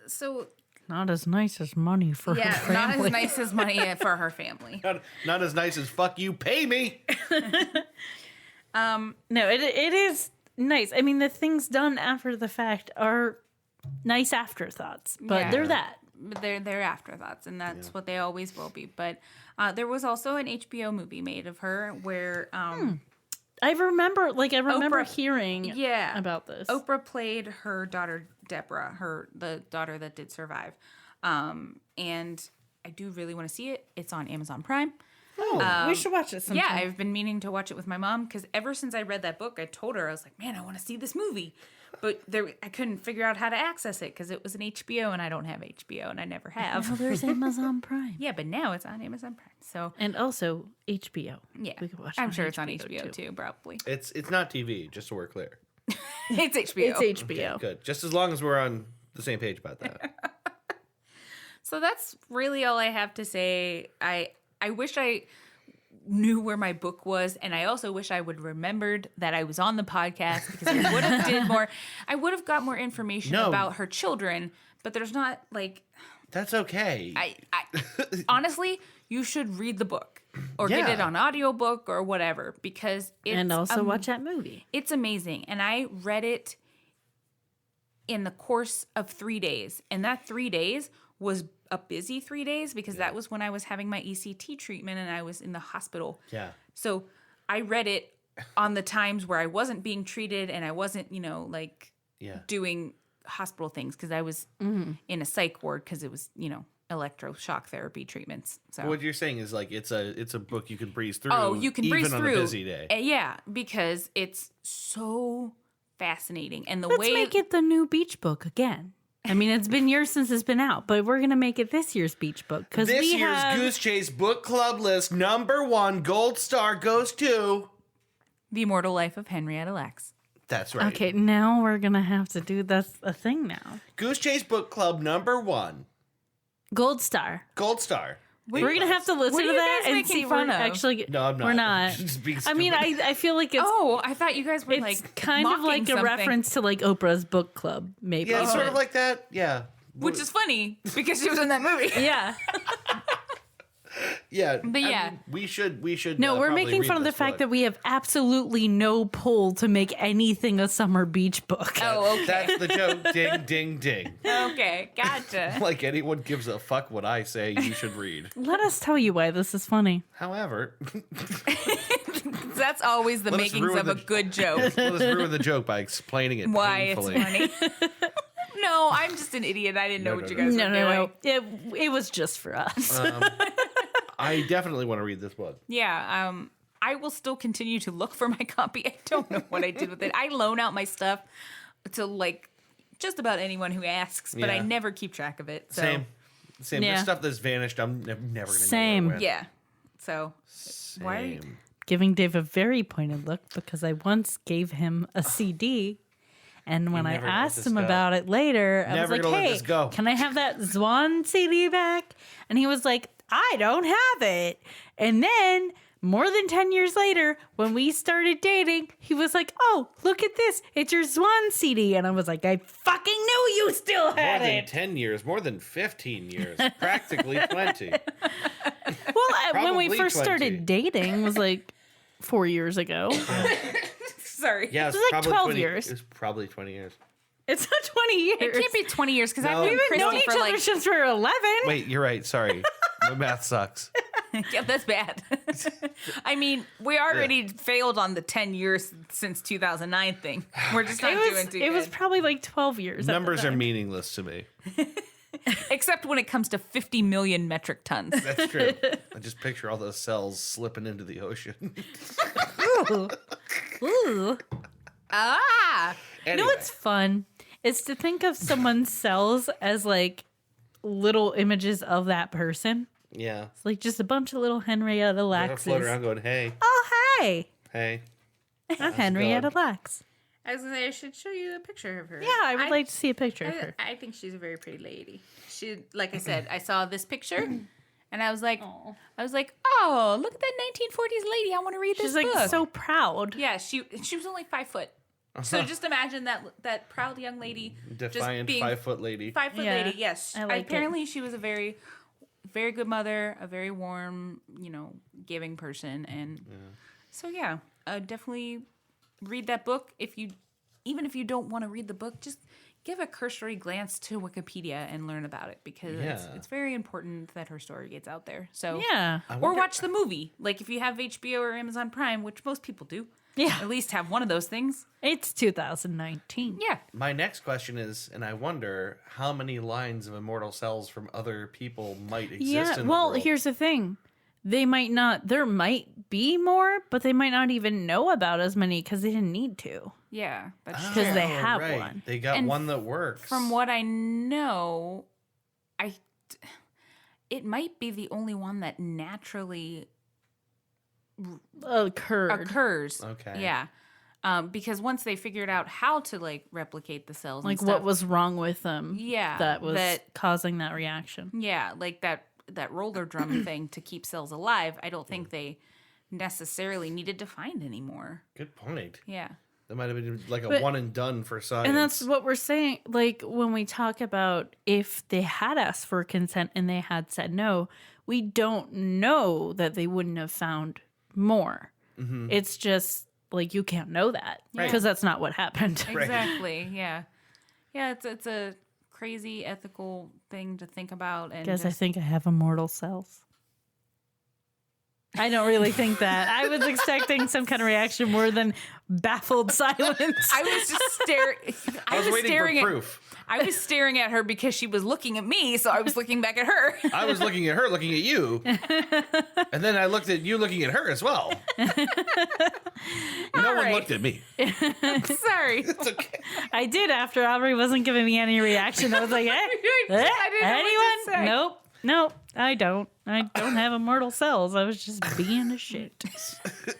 So Not as nice as money for her yeah, not family. as nice as money for her family. Not as nice as fuck you, pay me. No, it is nice. I mean, the things done after the fact are nice afterthoughts, but Yeah. they're that. But they're afterthoughts, and that's what they always will be. But there was also an HBO movie made of her where I remember Oprah- hearing yeah, about this. Oprah played her daughter Deborah, the daughter that did survive. And I do really want to see it. It's on Amazon Prime. We should watch it sometime. Yeah, I've been meaning to watch it with my mom because ever since I read that book, I told her, I was like, man, I want to see this movie. But I couldn't figure out how to access it because it was an HBO and I don't have HBO and I never have. Well, there's Amazon Prime. Yeah, but now it's on Amazon Prime. So And also HBO. yeah, We could watch it I'm on sure it's on HBO HBO too, probably. It's not TV, just so we're clear. It's HBO. It's HBO. Good. Just as long as we're on the same page about that. So that's really all I have to say. I wish I knew where my book was, and I also wish I would remembered that I was on the podcast because I would have did more. I would have got more information about her children, but there's not like That's okay. I honestly, you should read the book or get Yeah. it on audiobook or whatever because it's And also watch that movie. It's amazing, and I read it in the course of 3 days, and that 3 days was a busy 3 days because that was when I was having my ECT treatment and I was in the hospital. Yeah. So I read it on the times where I wasn't being treated and I wasn't, Yeah. doing hospital things because I was in a psych ward because it was, electroshock therapy treatments. So What you're saying is like it's a book you can breeze through. oh, you can breeze even through on a busy day. Yeah, because it's so fascinating and the Let's way make it the new beach book again. I mean, it's been years since it's been out, but we're going to make it this year's beach book. Because This we year's have... Goose Chase book club list #1 gold star goes to. The Immortal Life of Henrietta Lacks. That's right. Okay, now we're going to have to do... That's a thing now. Goose Chase book club #1 Gold star. gold star. We're going to have to listen what are to you that guys and making see... fun we're of? Actually, No, I'm not. We're not. Just being I mean, stupid. I feel like it's... Oh, I thought you guys were it's like kind of mocking like a something. reference to like Oprah's book club, maybe. Yeah, sort but- of like that. Yeah. Which is funny because she was in that movie. Yeah. Yeah. But I yeah. mean, we should. No, we're probably making read fun of the this fact book. that we have absolutely no pull to make anything a summer beach book. Oh, okay. That's the joke. Ding, ding, ding. Okay, gotcha. Like anyone gives a fuck what I say, you should read. Let us tell you why this is funny. However, That's always the Let us makings ruin of a the- good joke. let us ruin the joke by explaining it Why it's painfully. funny. No, I'm just an idiot. I didn't know what you guys were doing. It was just for us. I definitely want to read this book. Yeah, I will still continue to look for my copy. I don't know what I did with it. I loan out my stuff to like just about anyone who asks, but I Yeah. never keep track of it. So. Same. Yeah. There's stuff that's vanished. I'm never going to know Same. where it went. Yeah. So why are you- Same. Giving Dave a very pointed look because I once gave him a CD. And when I never let asked this him go. about it later, I was Never like, gonna let hey, this go. can I have that Zwan CD back? And he was like, I don't have it. And then more than 10 years later, when we started dating, he was like, oh, look at this. It's your Zwan CD. And I was like, I fucking knew you still More had than it. 10 years, more than 15 years, practically 20. Well, when we Probably first 20. started dating was like 4 years ago. Sorry. Yeah, it's was like probably 12 20 years. It was probably 20 years. It's not 20 years. It can't be 20 years because No. I've known We've known Christy each for other like since we were 11. Wait, you're right. Sorry. My math sucks. yeah, that's bad. I mean, we already failed on the 10 years since 2009 thing. We're just not doing too It was good. probably like 12 years. at the Numbers are time. meaningless to me. Except when it comes to 50 million metric tons. That's true. I just picture all those cells slipping into the ocean. Ooh. Ooh. Ah! You know what's fun? It's to think of someone's cells as like little images of that person. Yeah. It's like just a bunch of little Henrietta I float Laxes. around going, hey, Oh, hey. hey. I'm Henrietta going? Lax. I was gonna say I should show you a picture of her. Yeah, I would like to see a picture of her. I think she's a very pretty lady. She, like I said, I saw this picture, and I was like, oh, look at that 1940s lady. I want to read this She's like book. so proud. Yeah, she was only 5 foot. So just imagine that proud young lady, Defiant just being 5 foot lady. 5 foot Yeah, lady. Yes, I like it. apparently she was a very, very good mother, a very warm, giving person, and so yeah, definitely read that book. Even if you don't want to read the book, just give a cursory glance to Wikipedia and learn about it because it's very important that her story gets out there. So Yeah. or watch the movie. Like if you have HBO or Amazon Prime, which most people do. Yeah. At least have one of those things. It's 2019. Yeah. My next question is, and I wonder how many lines of immortal cells from other people might exist Yeah. in the Well, world. here's the thing. There might be more, but they might not even know about as many because they didn't need to. Yeah. That's true. Because they have right. one. They got And one that works. From what I know, it might be the only one that naturally occurs. Okay. Yeah. Because once they figured out how to like replicate the cells, Like and what stuff, was wrong with them yeah, that was causing that reaction. yeah, like that roller drum thing to keep cells alive. I don't think they necessarily needed to find anymore. Good point. Yeah. That might have been like a But- one and done for science. And that's what we're saying. Like when we talk about if they had asked for consent and they had said no, we don't know that they wouldn't have found more. Mm-hmm. It's just like you can't know that Right. because that's not what happened. Exactly. Yeah. Yeah. It's a crazy ethical thing to think about. And Guess I just- think I have immortal cells. I don't really think that. I was expecting some kind of reaction more than baffled silence. I was just staring. I was waiting staring for at. proof. I was staring at her because she was looking at me, so I was looking back at her. I was looking at her, looking at you, and then I looked at you, looking at her as well. No one right. looked at me. Sorry. It's okay. I did after Aubrey wasn't giving me any reaction. I was like, I didn't know what to anyone? say. Nope, I don't. I don't have immortal cells. I was just being a shit.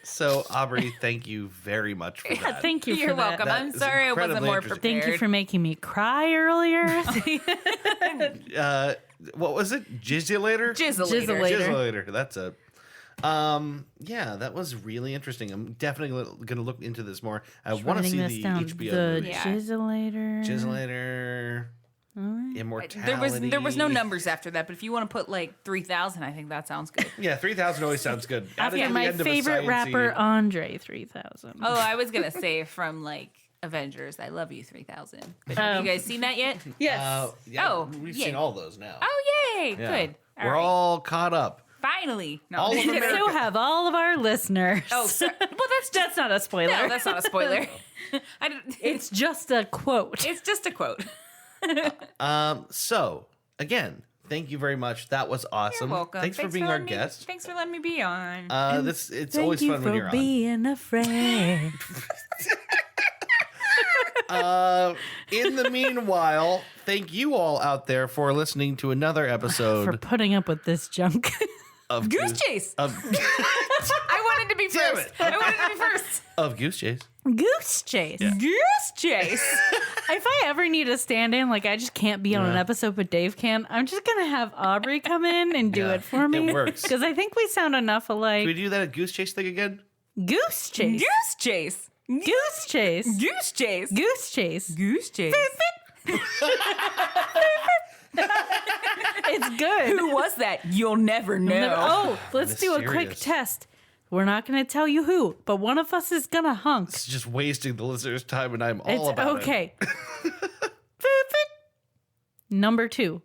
So, Aubrey, thank you very much for that. Thank you You're for welcome. that. I'm is sorry I wasn't incredibly more interesting. prepared. Thank you for making me cry earlier. What was it? Jizzulator? Jizzle. Jizzulator. That's it. Yeah, that was really interesting. I'm definitely going to look into this more. I want to see the HBO The movie. Yeah. Jizzulator. Jizzulator. Immortality. There was no numbers after that, but if you want to put like 3,000, I think that sounds good. Yeah, 3,000 always sounds good. Add it After to the my end of a favorite sciencey- rapper, Andre 3000. Oh, I was gonna say from like Avengers, I Love You 3,000. But have you guys seen that yet? Yes. Yeah, Oh, we've yeah. seen all those now. Oh, yay! Yeah. Good. We're right. all caught up. Finally. No, all of I'm kidding. America. So have all of our listeners. Oh, sorry. Well, That's not a spoiler. no, that's not a spoiler. It's It's just a quote. just a quote. So again, thank you very much. That was awesome. You're welcome. Thanks for being our guest. Thanks for letting me be on. It's always fun when you're on. Thank you for being a friend. In the meanwhile, thank you all out there for listening to another episode For putting up with this junk. of Goose Chase. Of, I wanted to be Damn first. it. I wanted to be first. of Goose Chase. Goose Chase. Goose Chase. If I ever need a stand-in, like I just can't be on an episode, but Dave can, I'm just going to have Aubrey come in and do Yeah, it for me. it works. Because I think we sound enough alike. Can we do that Goose Chase thing again? Goose Chase. Goose Chase. Goose Chase. Goose Chase. Goose Chase. Goose Chase. It's good. Who was that? You'll never know. Oh, let's do a quick Mysterious. test. We're not going to tell you who, but one of us is going to hunk. It's just wasting the listeners' time, and I'm all It's about okay. Number 2.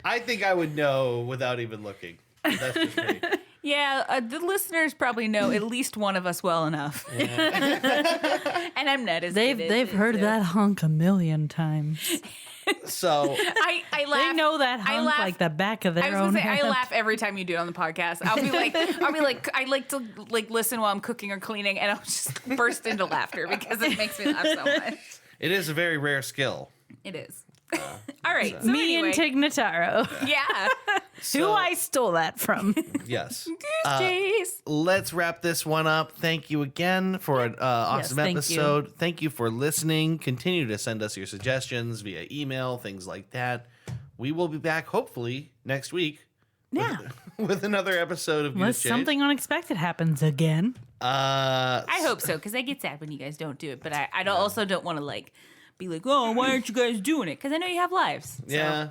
I think I would know without even looking. That's just me. Yeah, the listeners probably know at least one of us well enough. And I'm not as good as They've heard it. that hunk a million times. So I laugh. They know that I hunk laugh- like the back of their I was own gonna say hand. I laugh every time you do it on the podcast. I like to listen while I'm cooking or cleaning, and I'll just burst into laughter because it makes me laugh so much. it is a very rare skill. It is. All right, so Me anyway, and Tignataro, yeah. who I stole that from. Yes. Goose Chase. Let's wrap this one up. Thank you again for an awesome thank you. episode. Thank you for listening. Continue to send us your suggestions via email, things like that. We will be back hopefully next week Yeah. with another episode of Unless Goose Chase. something unexpected happens again. I hope so because I get sad when you guys don't do it, but I also don't want to be like, oh, why aren't you guys doing it? Because I know you have lives. Yeah.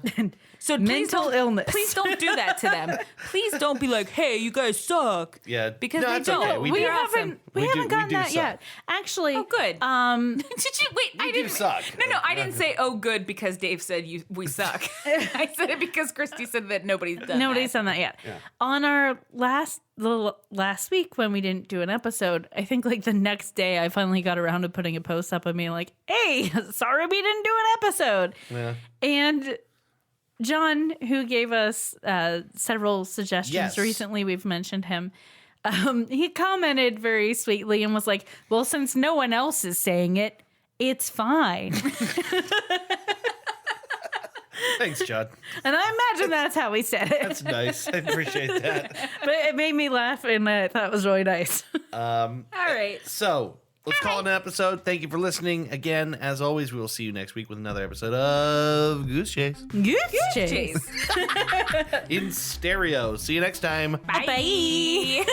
So please Mental don't- illness. Please don't do that to them. Please don't be like, hey, you guys suck. Yeah. Because No, they it's don't. okay. We We do. haven't We haven't do gotten that suck. yet. Actually, Oh, good. Did you wait? I do didn't suck. No, I didn't say oh good because Dave said we suck. I said it because Christy said that nobody's done. nobody's that. done that yet. On our last week when we didn't do an episode, I think the next day I finally got around to putting a post up of me like, "Hey, sorry we didn't do an episode." Yeah. And John, who gave us several suggestions Yes. recently, we've mentioned him. He commented very sweetly and was like, "Well, since no one else is saying it, it's fine." Thanks, John. And I imagine that's how he said it. That's nice. I appreciate that. But it made me laugh, and I thought it was really nice. All right. So let's call it an episode. Thank you for listening. Again, as always, we will see you next week with another episode of Goose Chase Goose Chase. Chase. in stereo. See you next time. Bye.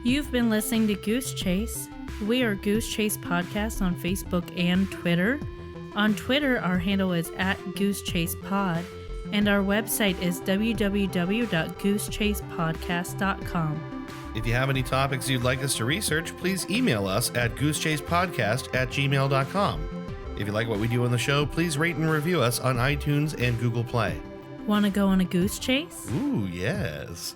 You've been listening to Goose Chase. We are Goose Chase Podcast on Facebook and Twitter. On Twitter, our handle is @GooseChasePod, and our website is www.goosechasepodcast.com. If you have any topics you'd like us to research, please email us at goosechasepodcast@gmail.com. If you like what we do on the show, please rate and review us on iTunes and Google Play. Want to go on a goose chase? Ooh, yes.